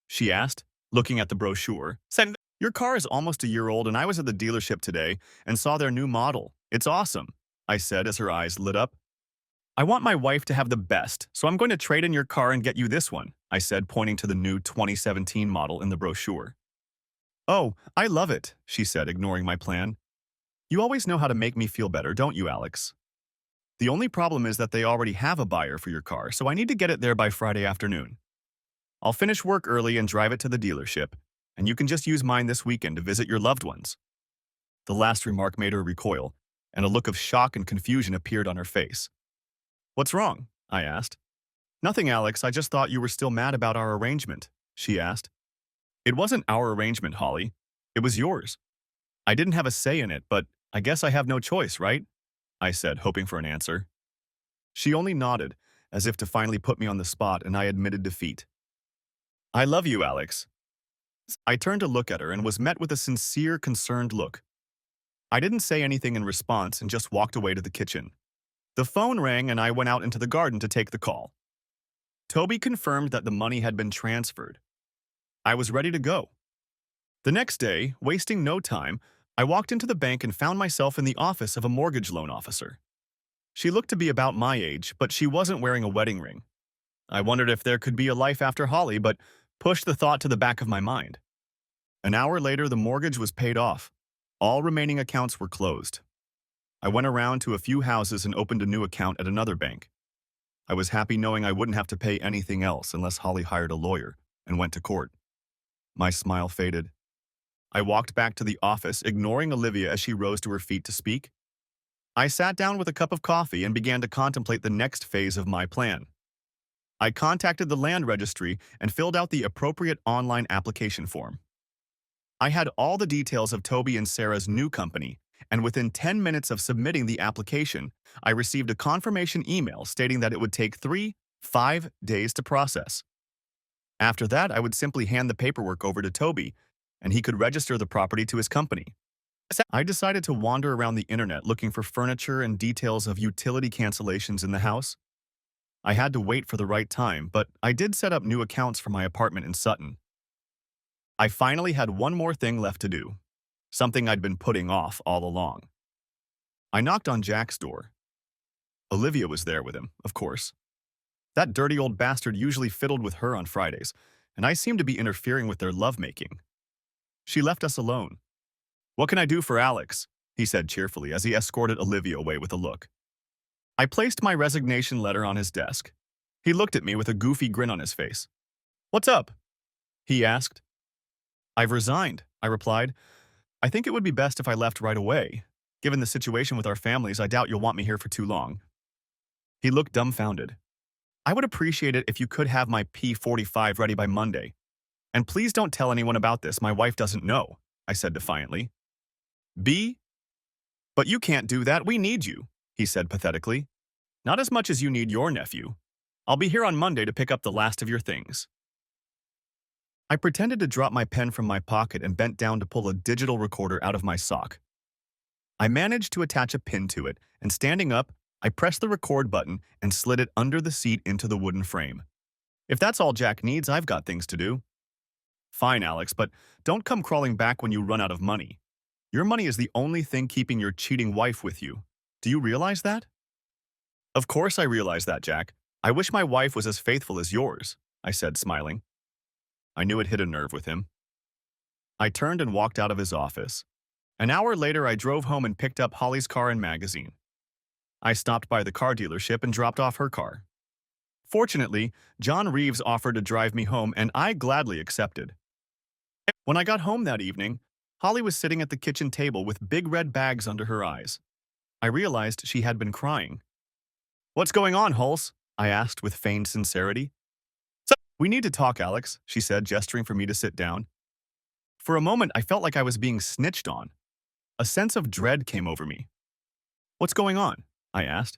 She asked, looking at the brochure. Your car is almost a year old, and I was at the dealership today and saw their new model. It's awesome, I said as her eyes lit up. I want my wife to have the best, so I'm going to trade in your car and get you this one, I said, pointing to the new 2017 model in the brochure. Oh, I love it, she said, ignoring my plan. You always know how to make me feel better, don't you, Alex? The only problem is that they already have a buyer for your car, so I need to get it there by Friday afternoon. I'll finish work early and drive it to the dealership, and you can just use mine this weekend to visit your loved ones. The last remark made her recoil, and a look of shock and confusion appeared on her face. What's wrong? I asked. Nothing, Alex. I just thought you were still mad about our arrangement, she asked. It wasn't our arrangement, Holly. It was yours. I didn't have a say in it, but I guess I have no choice, right? I said, hoping for an answer. She only nodded, as if to finally put me on the spot, and I admitted defeat. I love you, Alex. I turned to look at her and was met with a sincere, concerned look. I didn't say anything in response and just walked away to the kitchen. The phone rang and I went out into the garden to take the call. Toby confirmed that the money had been transferred. I was ready to go. The next day, wasting no time, I walked into the bank and found myself in the office of a mortgage loan officer. She looked to be about my age, but she wasn't wearing a wedding ring. I wondered if there could be a life after Holly, but pushed the thought to the back of my mind. An hour later, the mortgage was paid off. All remaining accounts were closed. I went around to a few houses and opened a new account at another bank. I was happy knowing I wouldn't have to pay anything else unless Holly hired a lawyer and went to court. My smile faded. I walked back to the office, ignoring Olivia as she rose to her feet to speak. I sat down with a cup of coffee and began to contemplate the next phase of my plan. I contacted the land registry and filled out the appropriate online application form. I had all the details of Toby and Sarah's new company, and within 10 minutes of submitting the application, I received a confirmation email stating that it would take 5 days to process. After that, I would simply hand the paperwork over to Toby, and he could register the property to his company. I decided to wander around the internet looking for furniture and details of utility cancellations in the house. I had to wait for the right time, but I did set up new accounts for my apartment in Sutton. I finally had one more thing left to do, something I'd been putting off all along. I knocked on Jack's door. Olivia was there with him, of course. That dirty old bastard usually fiddled with her on Fridays, and I seemed to be interfering with their lovemaking. She left us alone. "What can I do for Alex?" he said cheerfully as he escorted Olivia away with a look. I placed my resignation letter on his desk. He looked at me with a goofy grin on his face. "What's up?" he asked. "I've resigned," I replied. "I think it would be best if I left right away. Given the situation with our families, I doubt you'll want me here for too long." He looked dumbfounded. "I would appreciate it if you could have my P45 ready by Monday. And please don't tell anyone about this, my wife doesn't know," I said defiantly. "B? But you can't do that, we need you," he said pathetically. "Not as much as you need your nephew. I'll be here on Monday to pick up the last of your things." I pretended to drop my pen from my pocket and bent down to pull a digital recorder out of my sock. I managed to attach a pin to it, and standing up, I pressed the record button and slid it under the seat into the wooden frame. If that's all Jack needs, I've got things to do. "Fine, Alex, but don't come crawling back when you run out of money. Your money is the only thing keeping your cheating wife with you. Do you realize that?" "Of course I realize that, Jack. I wish my wife was as faithful as yours," I said, smiling. I knew it hit a nerve with him. I turned and walked out of his office. An hour later, I drove home and picked up Holly's car and magazine. I stopped by the car dealership and dropped off her car. Fortunately, John Reeves offered to drive me home, and I gladly accepted. When I got home that evening, Holly was sitting at the kitchen table with big red bags under her eyes. I realized she had been crying. "What's going on, Hulse?" I asked with feigned sincerity. "We need to talk, Alex," she said, gesturing for me to sit down. For a moment, I felt like I was being snitched on. A sense of dread came over me. "What's going on?" I asked.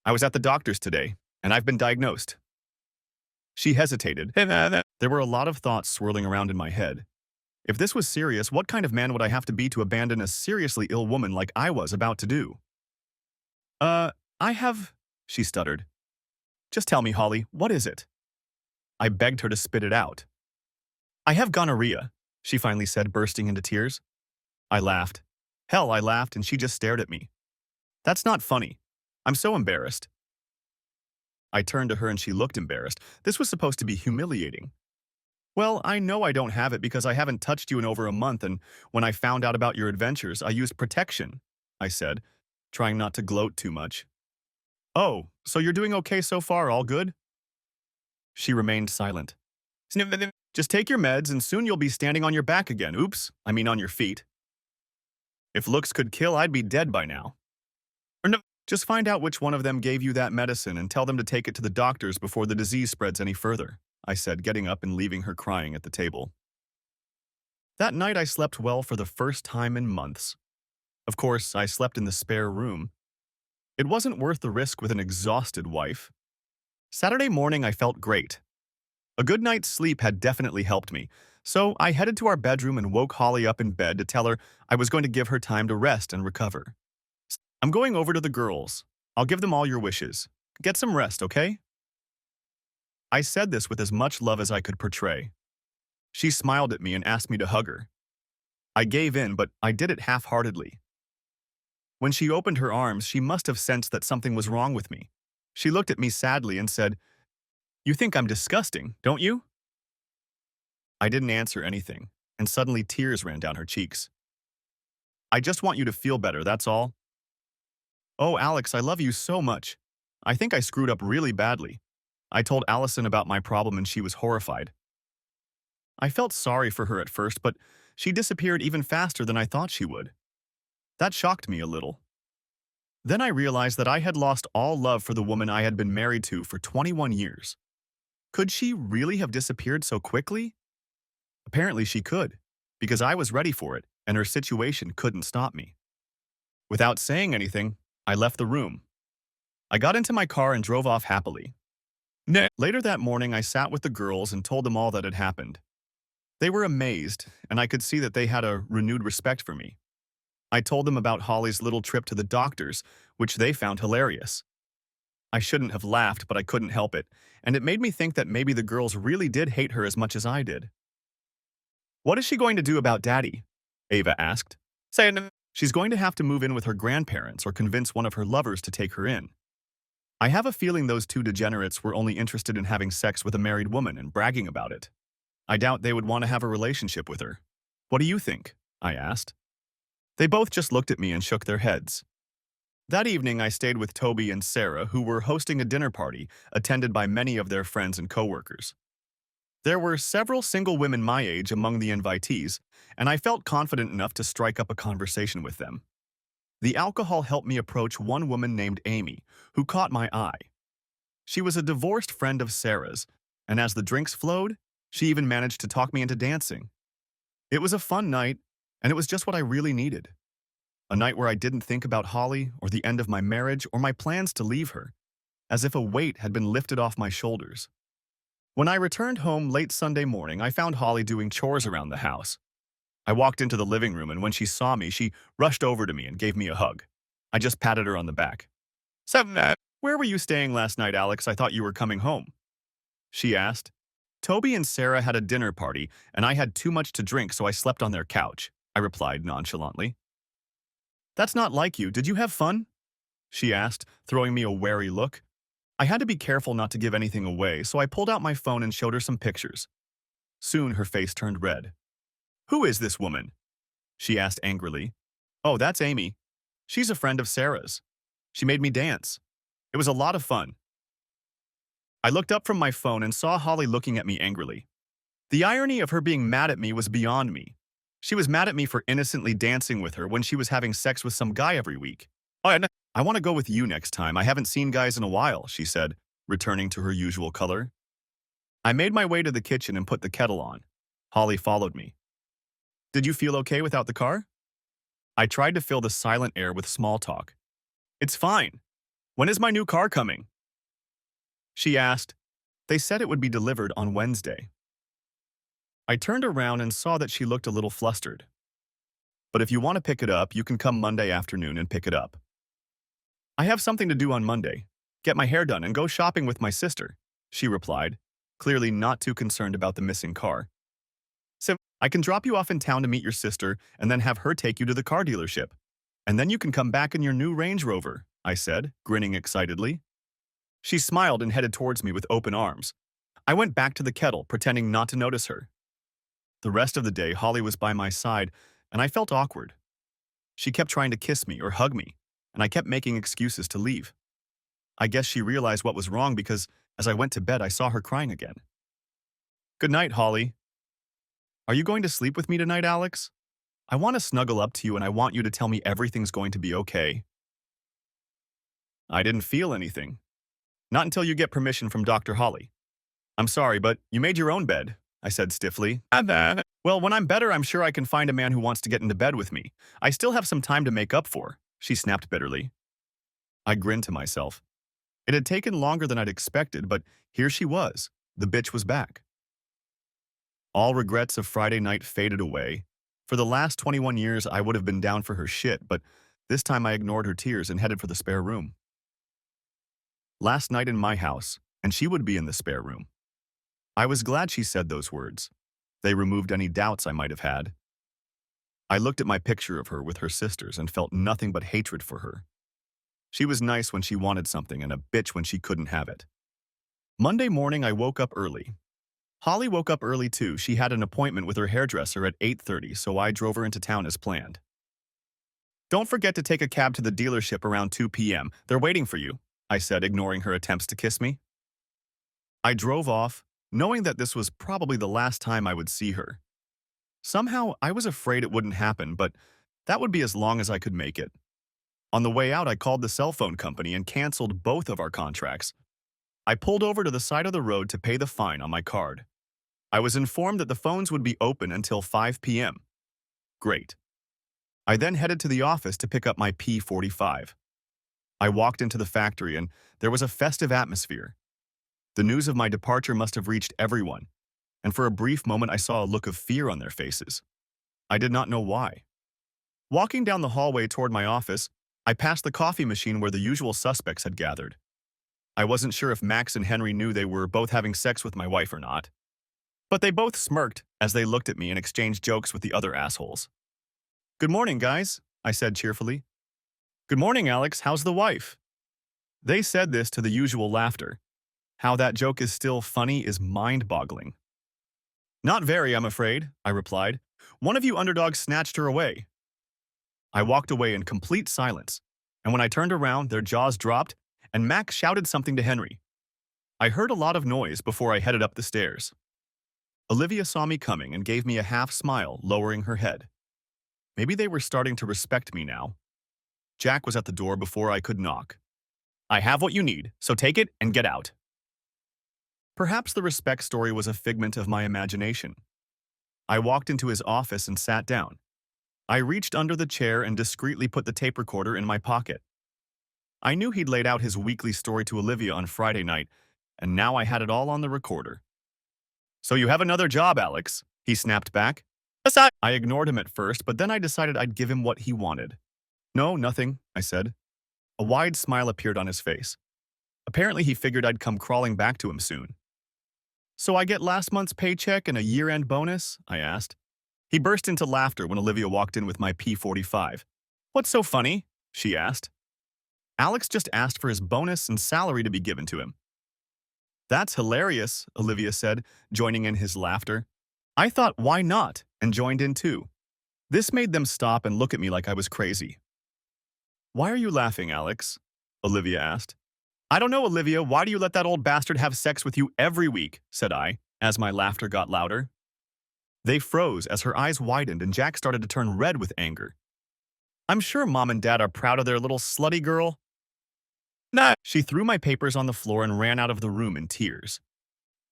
"I was at the doctor's today, and I've been diagnosed." She hesitated. There were a lot of thoughts swirling around in my head. If this was serious, what kind of man would I have to be to abandon a seriously ill woman like I was about to do? I have," she stuttered. "Just tell me, Holly, what is it?" I begged her to spit it out. "I have gonorrhea," she finally said, bursting into tears. I laughed. Hell, I laughed, and she just stared at me. "That's not funny. I'm so embarrassed." I turned to her and she looked embarrassed. This was supposed to be humiliating. "Well, I know I don't have it because I haven't touched you in over a month, and when I found out about your adventures, I used protection," I said, trying not to gloat too much. "Oh, so you're doing okay so far, all good?" She remained silent. "Just take your meds and soon you'll be standing on your back again. Oops, I mean on your feet. If looks could kill, I'd be dead by now. Or no, just find out which one of them gave you that medicine and tell them to take it to the doctors before the disease spreads any further," I said, getting up and leaving her crying at the table. That night I slept well for the first time in months. Of course, I slept in the spare room. It wasn't worth the risk with an exhausted wife. Saturday morning I felt great. A good night's sleep had definitely helped me, so I headed to our bedroom and woke Holly up in bed to tell her I was going to give her time to rest and recover. "I'm going over to the girls. I'll give them all your wishes. Get some rest, okay?" I said this with as much love as I could portray. She smiled at me and asked me to hug her. I gave in, but I did it half-heartedly. When she opened her arms, she must have sensed that something was wrong with me. She looked at me sadly and said, "You think I'm disgusting, don't you?" I didn't answer anything, and suddenly tears ran down her cheeks. "I just want you to feel better, that's all." "Oh, Alex, I love you so much. I think I screwed up really badly." I told Allison about my problem and she was horrified. I felt sorry for her at first, but she disappeared even faster than I thought she would. That shocked me a little. Then I realized that I had lost all love for the woman I had been married to for 21 years. Could she really have disappeared so quickly? Apparently she could, because I was ready for it, and her situation couldn't stop me. Without saying anything, I left the room. I got into my car and drove off happily. Later that morning, I sat with the girls and told them all that had happened. They were amazed, and I could see that they had a renewed respect for me. I told them about Holly's little trip to the doctors, which they found hilarious. I shouldn't have laughed, but I couldn't help it, and it made me think that maybe the girls really did hate her as much as I did. "What is she going to do about Daddy?" Ava asked. "She's going to have to move in with her grandparents or convince one of her lovers to take her in. I have a feeling those two degenerates were only interested in having sex with a married woman and bragging about it. I doubt they would want to have a relationship with her. What do you think?" I asked. They both just looked at me and shook their heads. That evening, I stayed with Toby and Sarah, who were hosting a dinner party attended by many of their friends and coworkers. There were several single women my age among the invitees, and I felt confident enough to strike up a conversation with them. The alcohol helped me approach one woman named Amy, who caught my eye. She was a divorced friend of Sarah's, and as the drinks flowed, she even managed to talk me into dancing. It was a fun night, and it was just what I really needed. A night where I didn't think about Holly or the end of my marriage or my plans to leave her, as if a weight had been lifted off my shoulders. When I returned home late Sunday morning, I found Holly doing chores around the house. I walked into the living room, and when she saw me, she rushed over to me and gave me a hug. I just patted her on the back. "Where were you staying last night, Alex? I thought you were coming home," she asked. "Toby and Sarah had a dinner party, and I had too much to drink, so I slept on their couch," I replied nonchalantly. "That's not like you. Did you have fun?" she asked, throwing me a wary look. I had to be careful not to give anything away, so I pulled out my phone and showed her some pictures. Soon her face turned red. "Who is this woman?" she asked angrily. "Oh, that's Amy. She's a friend of Sarah's. She made me dance. It was a lot of fun." I looked up from my phone and saw Holly looking at me angrily. The irony of her being mad at me was beyond me. She was mad at me for innocently dancing with her when she was having sex with some guy every week. "I want to go with you next time. I haven't seen guys in a while," she said, returning to her usual color. I made my way to the kitchen and put the kettle on. Holly followed me. "Did you feel okay without the car?" I tried to fill the silent air with small talk. "It's fine. When is my new car coming?" she asked. They said it would be delivered on Wednesday. I turned around and saw that she looked a little flustered. "But if you want to pick it up, you can come Monday afternoon and pick it up." "I have something to do on Monday. Get my hair done and go shopping with my sister," she replied, clearly not too concerned about the missing car. "So I can drop you off in town to meet your sister and then have her take you to the car dealership. And then you can come back in your new Range Rover," I said, grinning excitedly. She smiled and headed towards me with open arms. I went back to the kettle, pretending not to notice her. The rest of the day, Holly was by my side, and I felt awkward. She kept trying to kiss me or hug me, and I kept making excuses to leave. I guess she realized what was wrong because as I went to bed, I saw her crying again. "Good night, Holly. Are you going to sleep with me tonight, Alex? I want to snuggle up to you and I want you to tell me everything's going to be okay." I didn't feel anything. "Not until you get permission from Dr. Holly." "I'm sorry, but you made your own bed," I said stiffly. "Well, when I'm better, I'm sure I can find a man who wants to get into bed with me. I still have some time to make up for," she snapped bitterly. I grinned to myself. It had taken longer than I'd expected, but here she was. The bitch was back. All regrets of Friday night faded away. For the last 21 years, I would have been down for her shit, but this time I ignored her tears and headed for the spare room. Last night in my house, and she would be in the spare room. I was glad she said those words. They removed any doubts I might have had. I looked at my picture of her with her sisters and felt nothing but hatred for her. She was nice when she wanted something and a bitch when she couldn't have it. Monday morning, I woke up early. Holly woke up early too. She had an appointment with her hairdresser at 8:30, so I drove her into town as planned. "Don't forget to take a cab to the dealership around 2 p.m. They're waiting for you," I said, ignoring her attempts to kiss me. I drove off, knowing that this was probably the last time I would see her. Somehow, I was afraid it wouldn't happen, but that would be as long as I could make it. On the way out, I called the cell phone company and canceled both of our contracts. I pulled over to the side of the road to pay the fine on my card. I was informed that the phones would be open until 5 p.m. Great. I then headed to the office to pick up my P45. I walked into the factory and there was a festive atmosphere. The news of my departure must have reached everyone, and for a brief moment I saw a look of fear on their faces. I did not know why. Walking down the hallway toward my office, I passed the coffee machine where the usual suspects had gathered. I wasn't sure if Max and Henry knew they were both having sex with my wife or not, but they both smirked as they looked at me and exchanged jokes with the other assholes. "Good morning, guys," I said cheerfully. "Good morning, Alex. How's the wife?" They said this to the usual laughter. How that joke is still funny is mind-boggling. "Not very, I'm afraid," I replied. "One of you underdogs snatched her away." I walked away in complete silence, and when I turned around, their jaws dropped, and Max shouted something to Henry. I heard a lot of noise before I headed up the stairs. Olivia saw me coming and gave me a half smile, lowering her head. Maybe they were starting to respect me now. Jack was at the door before I could knock. "I have what you need, so take it and get out." Perhaps the respect story was a figment of my imagination. I walked into his office and sat down. I reached under the chair and discreetly put the tape recorder in my pocket. I knew he'd laid out his weekly story to Olivia on Friday night, and now I had it all on the recorder. "So you have another job, Alex," he snapped back. I ignored him at first, but then I decided I'd give him what he wanted. "No, nothing," I said. A wide smile appeared on his face. Apparently he figured I'd come crawling back to him soon. "So I get last month's paycheck and a year-end bonus?" I asked. He burst into laughter when Olivia walked in with my P45. "What's so funny?" she asked. "Alex just asked for his bonus and salary to be given to him." "That's hilarious," Olivia said, joining in his laughter. I thought, why not, and joined in too. This made them stop and look at me like I was crazy. "Why are you laughing, Alex?" Olivia asked. "I don't know, Olivia. Why do you let that old bastard have sex with you every week?" said I, as my laughter got louder. They froze as her eyes widened and Jack started to turn red with anger. "I'm sure Mom and Dad are proud of their little slutty girl." "Nah." She threw my papers on the floor and ran out of the room in tears.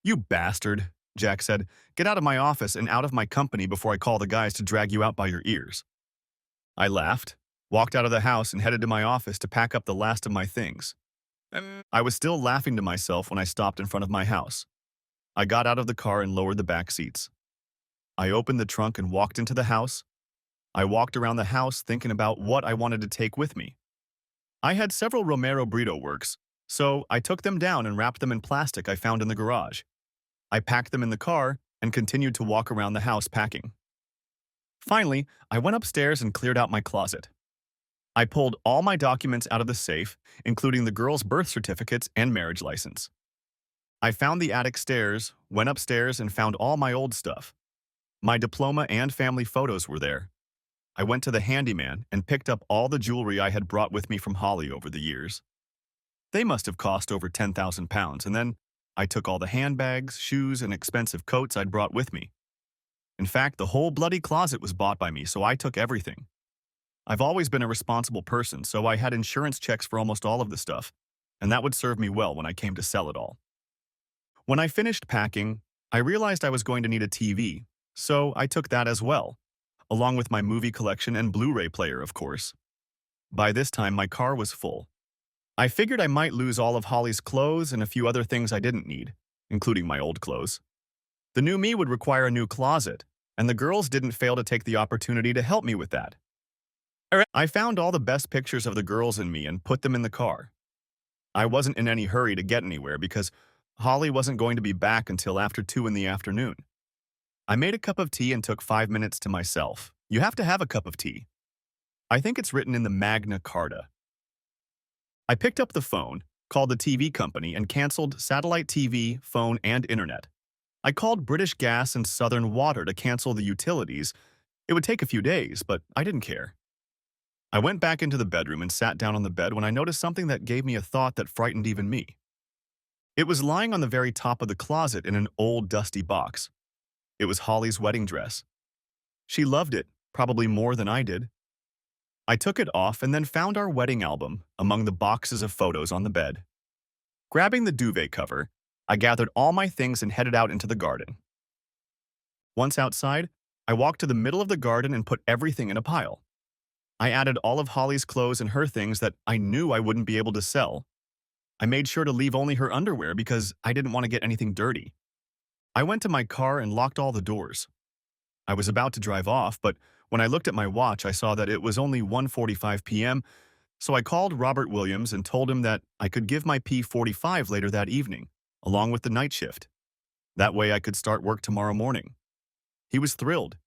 "You bastard," Jack said. "Get out of my office and out of my company before I call the guys to drag you out by your ears." I laughed, walked out of the house and headed to my office to pack up the last of my things. I was still laughing to myself when I stopped in front of my house. I got out of the car and lowered the back seats. I opened the trunk and walked into the house. I walked around the house thinking about what I wanted to take with me. I had several Romero Brito works, so I took them down and wrapped them in plastic I found in the garage. I packed them in the car and continued to walk around the house packing. Finally, I went upstairs and cleared out my closet. I pulled all my documents out of the safe, including the girls' birth certificates and marriage license. I found the attic stairs, went upstairs, and found all my old stuff. My diploma and family photos were there. I went to the handyman and picked up all the jewelry I had brought with me from Holly over the years. They must have cost over 10,000 pounds, and then I took all the handbags, shoes, and expensive coats I'd brought with me. In fact, the whole bloody closet was bought by me, so I took everything. I've always been a responsible person, so I had insurance checks for almost all of the stuff, and that would serve me well when I came to sell it all. When I finished packing, I realized I was going to need a TV, so I took that as well, along with my movie collection and Blu-ray player, of course. By this time, my car was full. I figured I might lose all of Holly's clothes and a few other things I didn't need, including my old clothes. The new me would require a new closet, and the girls didn't fail to take the opportunity to help me with that. I found all the best pictures of the girls and me and put them in the car. I wasn't in any hurry to get anywhere because Holly wasn't going to be back until after 2 in the afternoon. I made a cup of tea and took 5 minutes to myself. You have to have a cup of tea. I think it's written in the Magna Carta. I picked up the phone, called the TV company, and canceled satellite TV, phone, and internet. I called British Gas and Southern Water to cancel the utilities. It would take a few days, but I didn't care. I went back into the bedroom and sat down on the bed when I noticed something that gave me a thought that frightened even me. It was lying on the very top of the closet in an old, dusty box. It was Holly's wedding dress. She loved it, probably more than I did. I took it off and then found our wedding album among the boxes of photos on the bed. Grabbing the duvet cover, I gathered all my things and headed out into the garden. Once outside, I walked to the middle of the garden and put everything in a pile. I added all of Holly's clothes and her things that I knew I wouldn't be able to sell. I made sure to leave only her underwear because I didn't want to get anything dirty. I went to my car and locked all the doors. I was about to drive off, but when I looked at my watch, I saw that it was only 1:45 p.m., so I called Robert Williams and told him that I could give my P45 later that evening, along with the night shift. That way I could start work tomorrow morning. He was thrilled,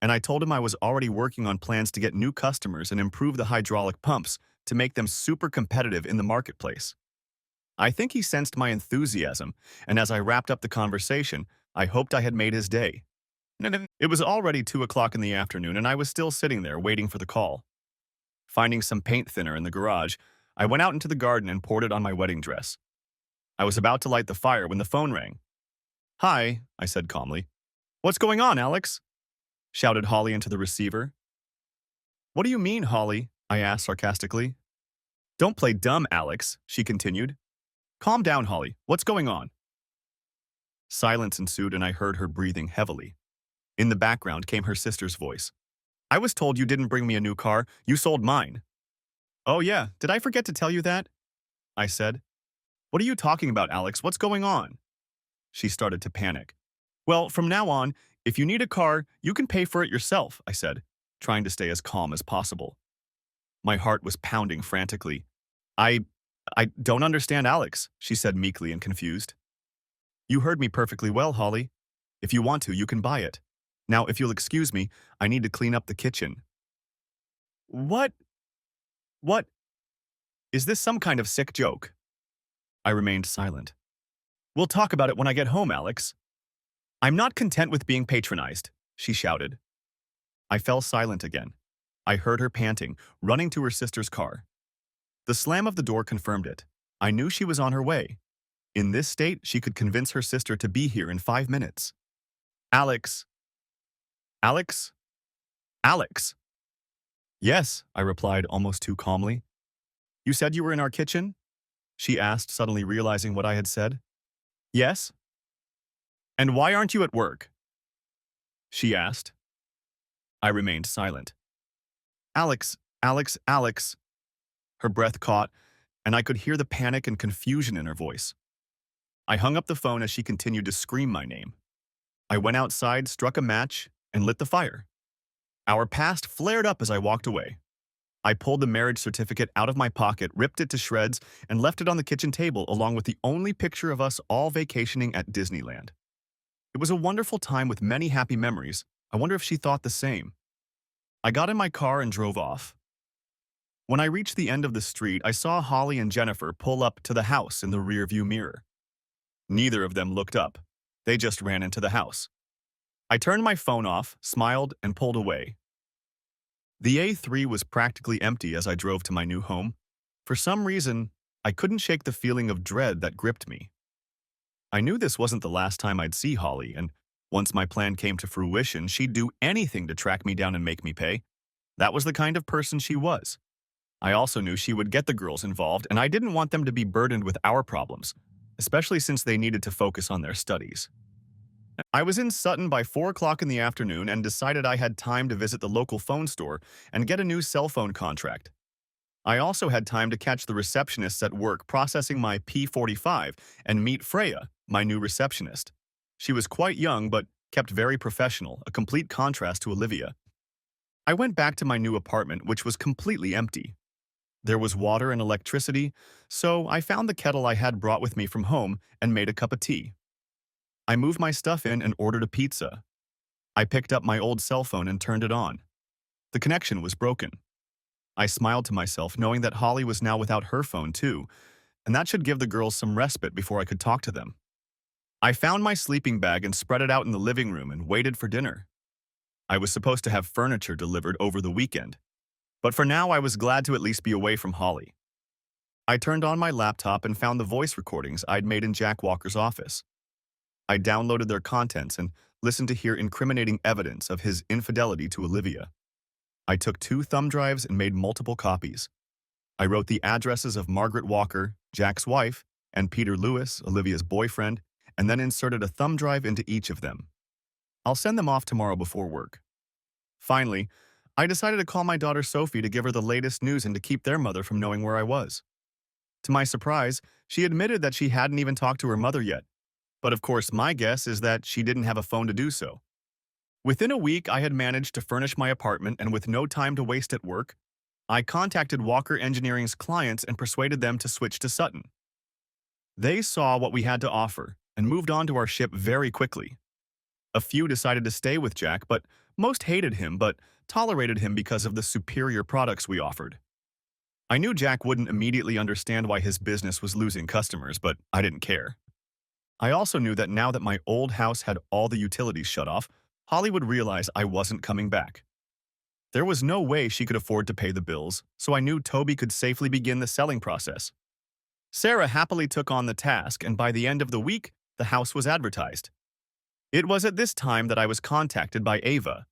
and I told him I was already working on plans to get new customers and improve the hydraulic pumps to make them super competitive in the marketplace. I think he sensed my enthusiasm, and as I wrapped up the conversation, I hoped I had made his day. It was already 2 o'clock in the afternoon, and I was still sitting there waiting for the call. Finding some paint thinner in the garage, I went out into the garden and poured it on my wedding dress. I was about to light the fire when the phone rang. "Hi," I said calmly. "What's going on, Alex?" shouted Holly into the receiver. "What do you mean, Holly?" I asked sarcastically. "Don't play dumb, Alex," she continued. "Calm down, Holly. What's going on?" Silence ensued, and I heard her breathing heavily. In the background came her sister's voice. "I was told you didn't bring me a new car. You sold mine." "Oh yeah, did I forget to tell you that?" I said. "What are you talking about, Alex? What's going on?" She started to panic. "Well, from now on, if you need a car, you can pay for it yourself," I said, trying to stay as calm as possible. My heart was pounding frantically. I I don't understand, Alex," she said meekly and confused. "You heard me perfectly well, Holly. If you want to, you can buy it. Now, if you'll excuse me, I need to clean up the kitchen." "What? What? Is this some kind of sick joke?" I remained silent. "We'll talk about it when I get home, Alex." "I'm not content with being patronized," she shouted. I fell silent again. I heard her panting, running to her sister's car. The slam of the door confirmed it. I knew she was on her way. In this state, she could convince her sister to be here in 5 minutes. "Alex. Alex? Alex?" "Yes," I replied almost too calmly. "You said you were in our kitchen?" she asked, suddenly realizing what I had said. "Yes." "And why aren't you at work?" she asked. I remained silent. "Alex, Alex, Alex." Her breath caught, and I could hear the panic and confusion in her voice. I hung up the phone as she continued to scream my name. I went outside, struck a match, and lit the fire. Our past flared up as I walked away. I pulled the marriage certificate out of my pocket, ripped it to shreds, and left it on the kitchen table along with the only picture of us all vacationing at Disneyland. It was a wonderful time with many happy memories. I wonder if she thought the same. I got in my car and drove off. When I reached the end of the street, I saw Holly and Jennifer pull up to the house in the rearview mirror. Neither of them looked up. They just ran into the house. I turned my phone off, smiled, and pulled away. The A3 was practically empty as I drove to my new home. For some reason, I couldn't shake the feeling of dread that gripped me. I knew this wasn't the last time I'd see Holly, and once my plan came to fruition, she'd do anything to track me down and make me pay. That was the kind of person she was. I also knew she would get the girls involved, and I didn't want them to be burdened with our problems, especially since they needed to focus on their studies. I was in Sutton by 4 o'clock in the afternoon and decided I had time to visit the local phone store and get a new cell phone contract. I also had time to catch the receptionists at work processing my P45 and meet Freya, my new receptionist. She was quite young but kept very professional, a complete contrast to Olivia. I went back to my new apartment, which was completely empty. There was water and electricity, so I found the kettle I had brought with me from home and made a cup of tea. I moved my stuff in and ordered a pizza. I picked up my old cell phone and turned it on. The connection was broken. I smiled to myself, knowing that Holly was now without her phone too, and that should give the girls some respite before I could talk to them. I found my sleeping bag and spread it out in the living room and waited for dinner. I was supposed to have furniture delivered over the weekend, but for now I was glad to at least be away from Holly. I turned on my laptop and found the voice recordings I'd made in Jack Walker's office. I downloaded their contents and listened to hear incriminating evidence of his infidelity to Olivia. I took 2 thumb drives and made multiple copies. I wrote the addresses of Margaret Walker, Jack's wife, and Peter Lewis, Olivia's boyfriend, and then inserted a thumb drive into each of them. I'll send them off tomorrow before work. Finally, I decided to call my daughter Sophie to give her the latest news and to keep their mother from knowing where I was. To my surprise, she admitted that she hadn't even talked to her mother yet. But of course, my guess is that she didn't have a phone to do so. Within a week, I had managed to furnish my apartment, and with no time to waste at work, I contacted Walker Engineering's clients and persuaded them to switch to Sutton. They saw what we had to offer and moved on to our ship very quickly. A few decided to stay with Jack, but most hated him but tolerated him because of the superior products we offered. I knew Jack wouldn't immediately understand why his business was losing customers, but I didn't care. I also knew that now that my old house had all the utilities shut off, Holly would realize I wasn't coming back. There was no way she could afford to pay the bills, so I knew Toby could safely begin the selling process. Sarah happily took on the task, and by the end of the week, the house was advertised. It was at this time that I was contacted by Ava.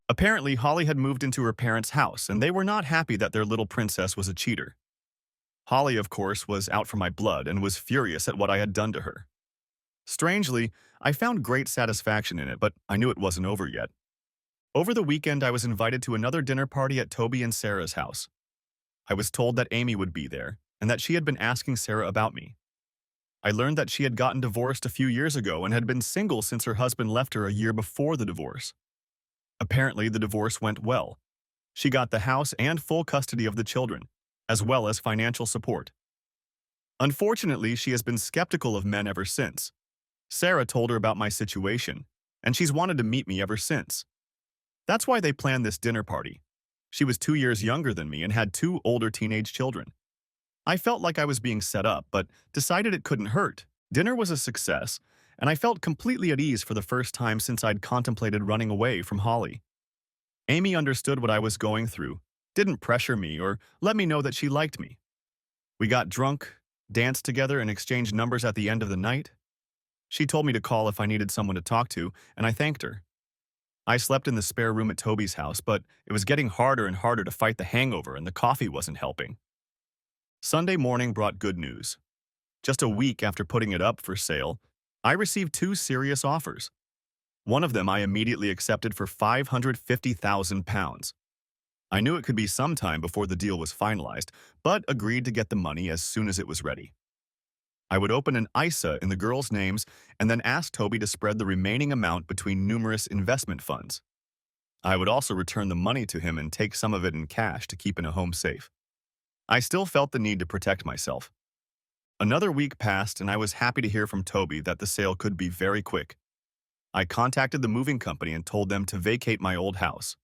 Apparently, Holly had moved into her parents' house, and they were not happy that their little princess was a cheater. Holly, of course, was out for my blood and was furious at what I had done to her. Strangely, I found great satisfaction in it, but I knew it wasn't over yet. Over the weekend, I was invited to another dinner party at Toby and Sarah's house. I was told that Amy would be there, and that she had been asking Sarah about me. I learned that she had gotten divorced a few years ago and had been single since her husband left her a year before the divorce. Apparently, the divorce went well. She got the house and full custody of the children, as well as financial support. Unfortunately, she has been skeptical of men ever since. Sarah told her about my situation, and she's wanted to meet me ever since. That's why they planned this dinner party. She was 2 years younger than me and had 2 older teenage children. I felt like I was being set up, but decided it couldn't hurt. Dinner was a success, and I felt completely at ease for the first time since I'd contemplated running away from Holly. Amy understood what I was going through, didn't pressure me or let me know that she liked me. We got drunk, danced together, and exchanged numbers at the end of the night. She told me to call if I needed someone to talk to, and I thanked her. I slept in the spare room at Toby's house, but it was getting harder and harder to fight the hangover, and the coffee wasn't helping. Sunday morning brought good news. Just a week after putting it up for sale, I received 2 serious offers. One of them I immediately accepted for £550,000. I knew it could be some time before the deal was finalized, but agreed to get the money as soon as it was ready. I would open an ISA in the girls' names and then ask Toby to spread the remaining amount between numerous investment funds. I would also return the money to him and take some of it in cash to keep in a home safe. I still felt the need to protect myself. Another week passed, and I was happy to hear from Toby that the sale could be very quick. I contacted the moving company and told them to vacate my old house.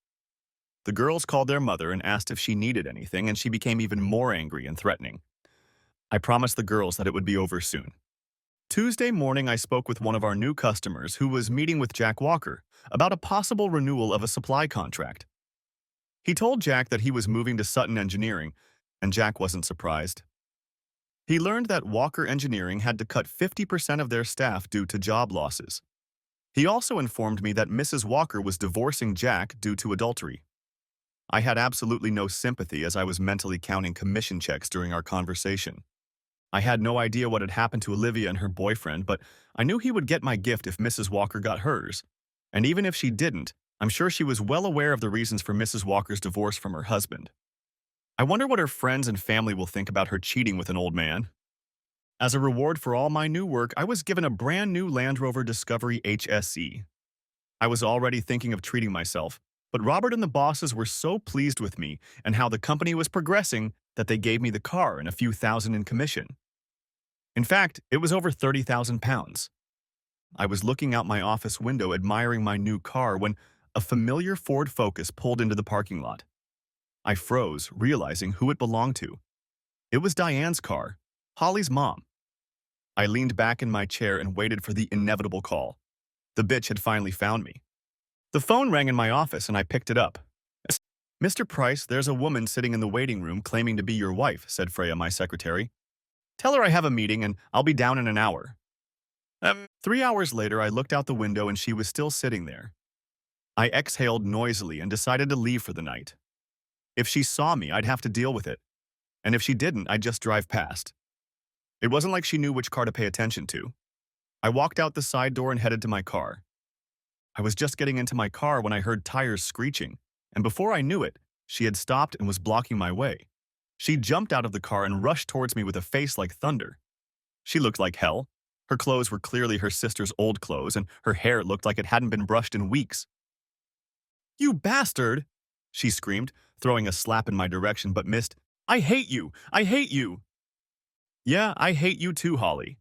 The girls called their mother and asked if she needed anything, and she became even more angry and threatening. I promised the girls that it would be over soon. Tuesday morning, I spoke with one of our new customers who was meeting with Jack Walker about a possible renewal of a supply contract. He told Jack that he was moving to Sutton Engineering, and Jack wasn't surprised. He learned that Walker Engineering had to cut 50% of their staff due to job losses. He also informed me that Mrs. Walker was divorcing Jack due to adultery. I had absolutely no sympathy as I was mentally counting commission checks during our conversation. I had no idea what had happened to Olivia and her boyfriend, but I knew he would get my gift if Mrs. Walker got hers. And even if she didn't, I'm sure she was well aware of the reasons for Mrs. Walker's divorce from her husband. I wonder what her friends and family will think about her cheating with an old man. As a reward for all my new work, I was given a brand new Land Rover Discovery HSE. I was already thinking of treating myself, but Robert and the bosses were so pleased with me and how the company was progressing that they gave me the car and a few thousand in commission. In fact, it was over £30,000. I was looking out my office window admiring my new car when a familiar Ford Focus pulled into the parking lot. I froze, realizing who it belonged to. It was Diane's car, Holly's mom. I leaned back in my chair and waited for the inevitable call. The bitch had finally found me. The phone rang in my office and I picked it up. "Mr. Price, there's a woman sitting in the waiting room claiming to be your wife," said Freya, my secretary. "Tell her I have a meeting and I'll be down in an hour." 3 hours later, I looked out the window and she was still sitting there. I exhaled noisily and decided to leave for the night. If she saw me, I'd have to deal with it. And if she didn't, I'd just drive past. It wasn't like she knew which car to pay attention to. I walked out the side door and headed to my car. I was just getting into my car when I heard tires screeching, and before I knew it, she had stopped and was blocking my way. She jumped out of the car and rushed towards me with a face like thunder. She looked like hell. Her clothes were clearly her sister's old clothes, and her hair looked like it hadn't been brushed in weeks. "You bastard!" she screamed, throwing a slap in my direction but missed. "I hate you! I hate you!" "Yeah, I hate you too, Holly.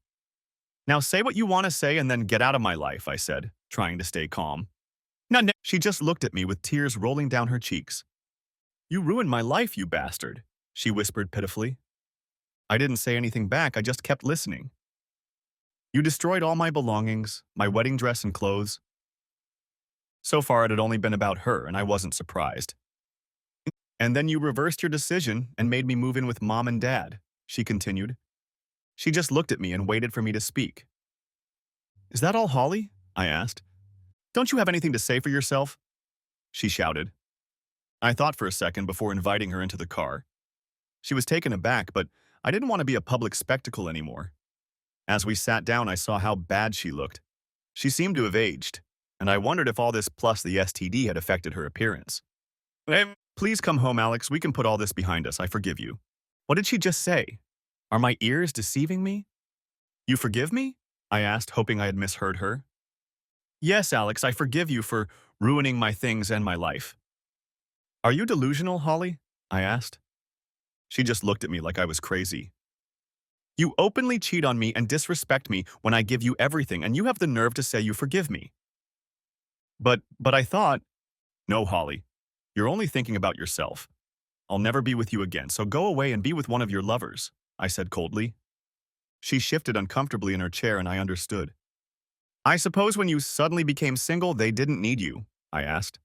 Now say what you want to say and then get out of my life," I said, trying to stay calm. "No, no." She just looked at me with tears rolling down her cheeks. "You ruined my life, you bastard," she whispered pitifully. I didn't say anything back, I just kept listening. "You destroyed all my belongings, my wedding dress and clothes." So far, it had only been about her, and I wasn't surprised. "And then you reversed your decision and made me move in with Mom and Dad," she continued. She just looked at me and waited for me to speak. "Is that all, Holly?" I asked. "Don't you have anything to say for yourself?" she shouted. I thought for a second before inviting her into the car. She was taken aback, but I didn't want to be a public spectacle anymore. As we sat down, I saw how bad she looked. She seemed to have aged, and I wondered if all this plus the STD had affected her appearance. "Please come home, Alex. We can put all this behind us. I forgive you." What did she just say? Are my ears deceiving me? "You forgive me?" I asked, hoping I had misheard her. "Yes, Alex, I forgive you for ruining my things and my life." "Are you delusional, Holly?" I asked. She just looked at me like I was crazy. "You openly cheat on me and disrespect me when I give you everything, and you have the nerve to say you forgive me." But I thought, "No, Holly, you're only thinking about yourself. I'll never be with you again, so go away and be with one of your lovers," I said coldly. She shifted uncomfortably in her chair and I understood. "I suppose when you suddenly became single, they didn't need you?" I asked.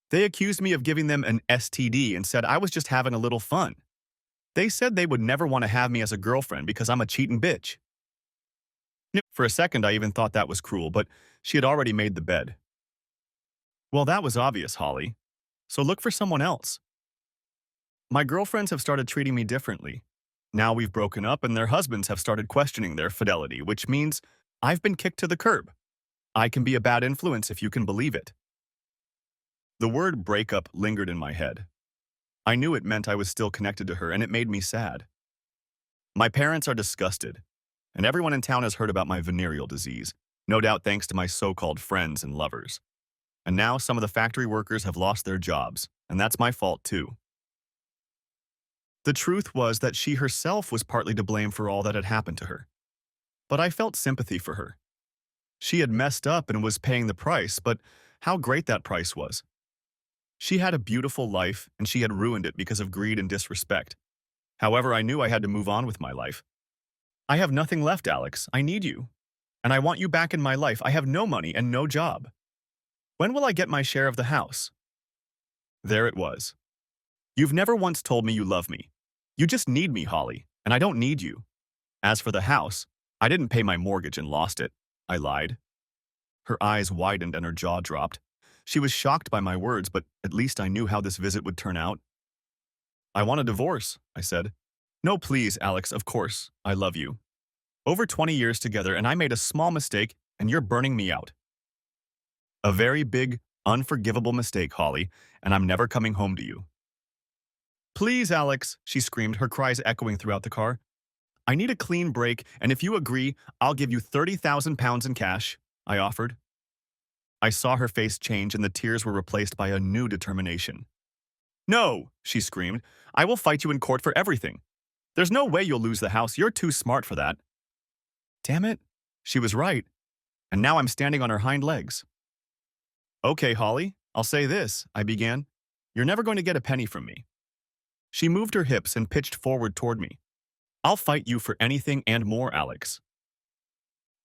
"They accused me of giving them an STD and said I was just having a little fun. They said they would never want to have me as a girlfriend because I'm a cheating bitch." For a second, I even thought that was cruel, but she had already made the bed. "Well, that was obvious, Holly. So look for someone else. My girlfriends have started treating me differently. Now we've broken up and their husbands have started questioning their fidelity, which means I've been kicked to the curb. I can be a bad influence if you can believe it." The word breakup lingered in my head. I knew it meant I was still connected to her, and it made me sad. My parents are disgusted, and everyone in town has heard about my venereal disease, no doubt thanks to my so-called friends and lovers. And now some of the factory workers have lost their jobs, and that's my fault too. The truth was that she herself was partly to blame for all that had happened to her. But I felt sympathy for her. She had messed up and was paying the price, but how great that price was. She had a beautiful life, and she had ruined it because of greed and disrespect. However, I knew I had to move on with my life. "I have nothing left, Alex. I need you. And I want you back in my life. I have no money and no job. When will I get my share of the house?" There it was. "You've never once told me you love me. You just need me, Holly, and I don't need you. As for the house, I didn't pay my mortgage and lost it," I lied. Her eyes widened and her jaw dropped. She was shocked by my words, but at least I knew how this visit would turn out. "I want a divorce," I said. "No, please, Alex, of course. I love you. Over 20 years together, and I made a small mistake, and you're burning me out. A very big, unforgivable mistake, Holly, and I'm never coming home to you." "Please, Alex," she screamed, her cries echoing throughout the car. "I need a clean break, and if you agree, I'll give you 30,000 pounds in cash," I offered. I saw her face change and the tears were replaced by a new determination. "No," she screamed. "I will fight you in court for everything. There's no way you'll lose the house. You're too smart for that." Damn it. She was right. And now I'm standing on her hind legs. "Okay, Holly, I'll say this," I began. "You're never going to get a penny from me." She moved her hips and pitched forward toward me. "I'll fight you for anything and more, Alex.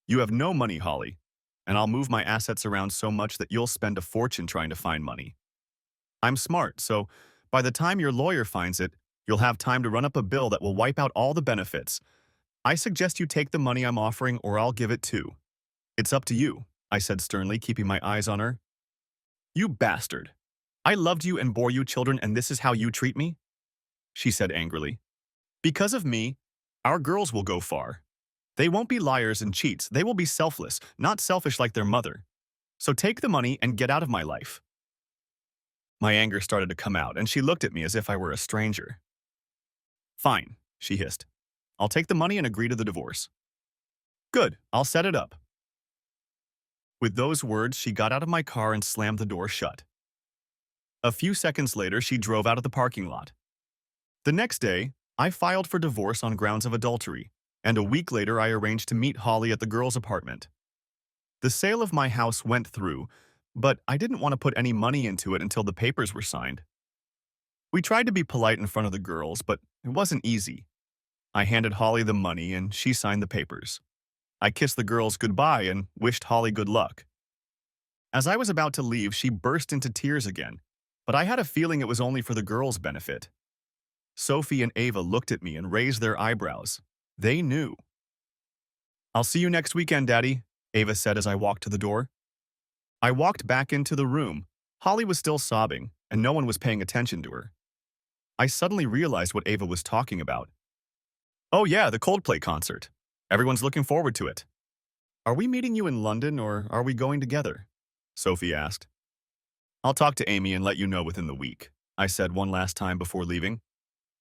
You have no money, Holly, and I'll move my assets around so much that you'll spend a fortune trying to find money. I'm smart, so by the time your lawyer finds it, you'll have time to run up a bill that will wipe out all the benefits. I suggest you take the money I'm offering or I'll give it too." It's up to you, I said sternly, keeping my eyes on her. You bastard. I loved you and bore you children, and this is how you treat me? She said angrily. Because of me, our girls will go far. They won't be liars and cheats. They will be selfless, not selfish like their mother. So take the money and get out of my life. My anger started to come out, and she looked at me as if I were a stranger. Fine, she hissed. I'll take the money and agree to the divorce. Good, I'll set it up. With those words, she got out of my car and slammed the door shut. A few seconds later, she drove out of the parking lot. The next day, I filed for divorce on grounds of adultery, and a week later I arranged to meet Holly at the girls' apartment. The sale of my house went through, but I didn't want to put any money into it until the papers were signed. We tried to be polite in front of the girls, but it wasn't easy. I handed Holly the money and she signed the papers. I kissed the girls goodbye and wished Holly good luck. As I was about to leave, she burst into tears again, but I had a feeling it was only for the girls' benefit. Sophie and Ava looked at me and raised their eyebrows. They knew. I'll see you next weekend, Daddy, Ava said as I walked to the door. I walked back into the room. Holly was still sobbing, and no one was paying attention to her. I suddenly realized what Ava was talking about. Oh yeah, the Coldplay concert. Everyone's looking forward to it. Are we meeting you in London or are we going together? Sophie asked. I'll talk to Amy and let you know within the week, I said one last time before leaving.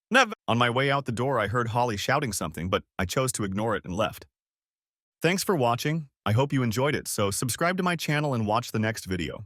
Never. On my way out the door, I heard Holly shouting something, but I chose to ignore it and left. Thanks for watching. I hope you enjoyed it, so subscribe to my channel and watch the next video.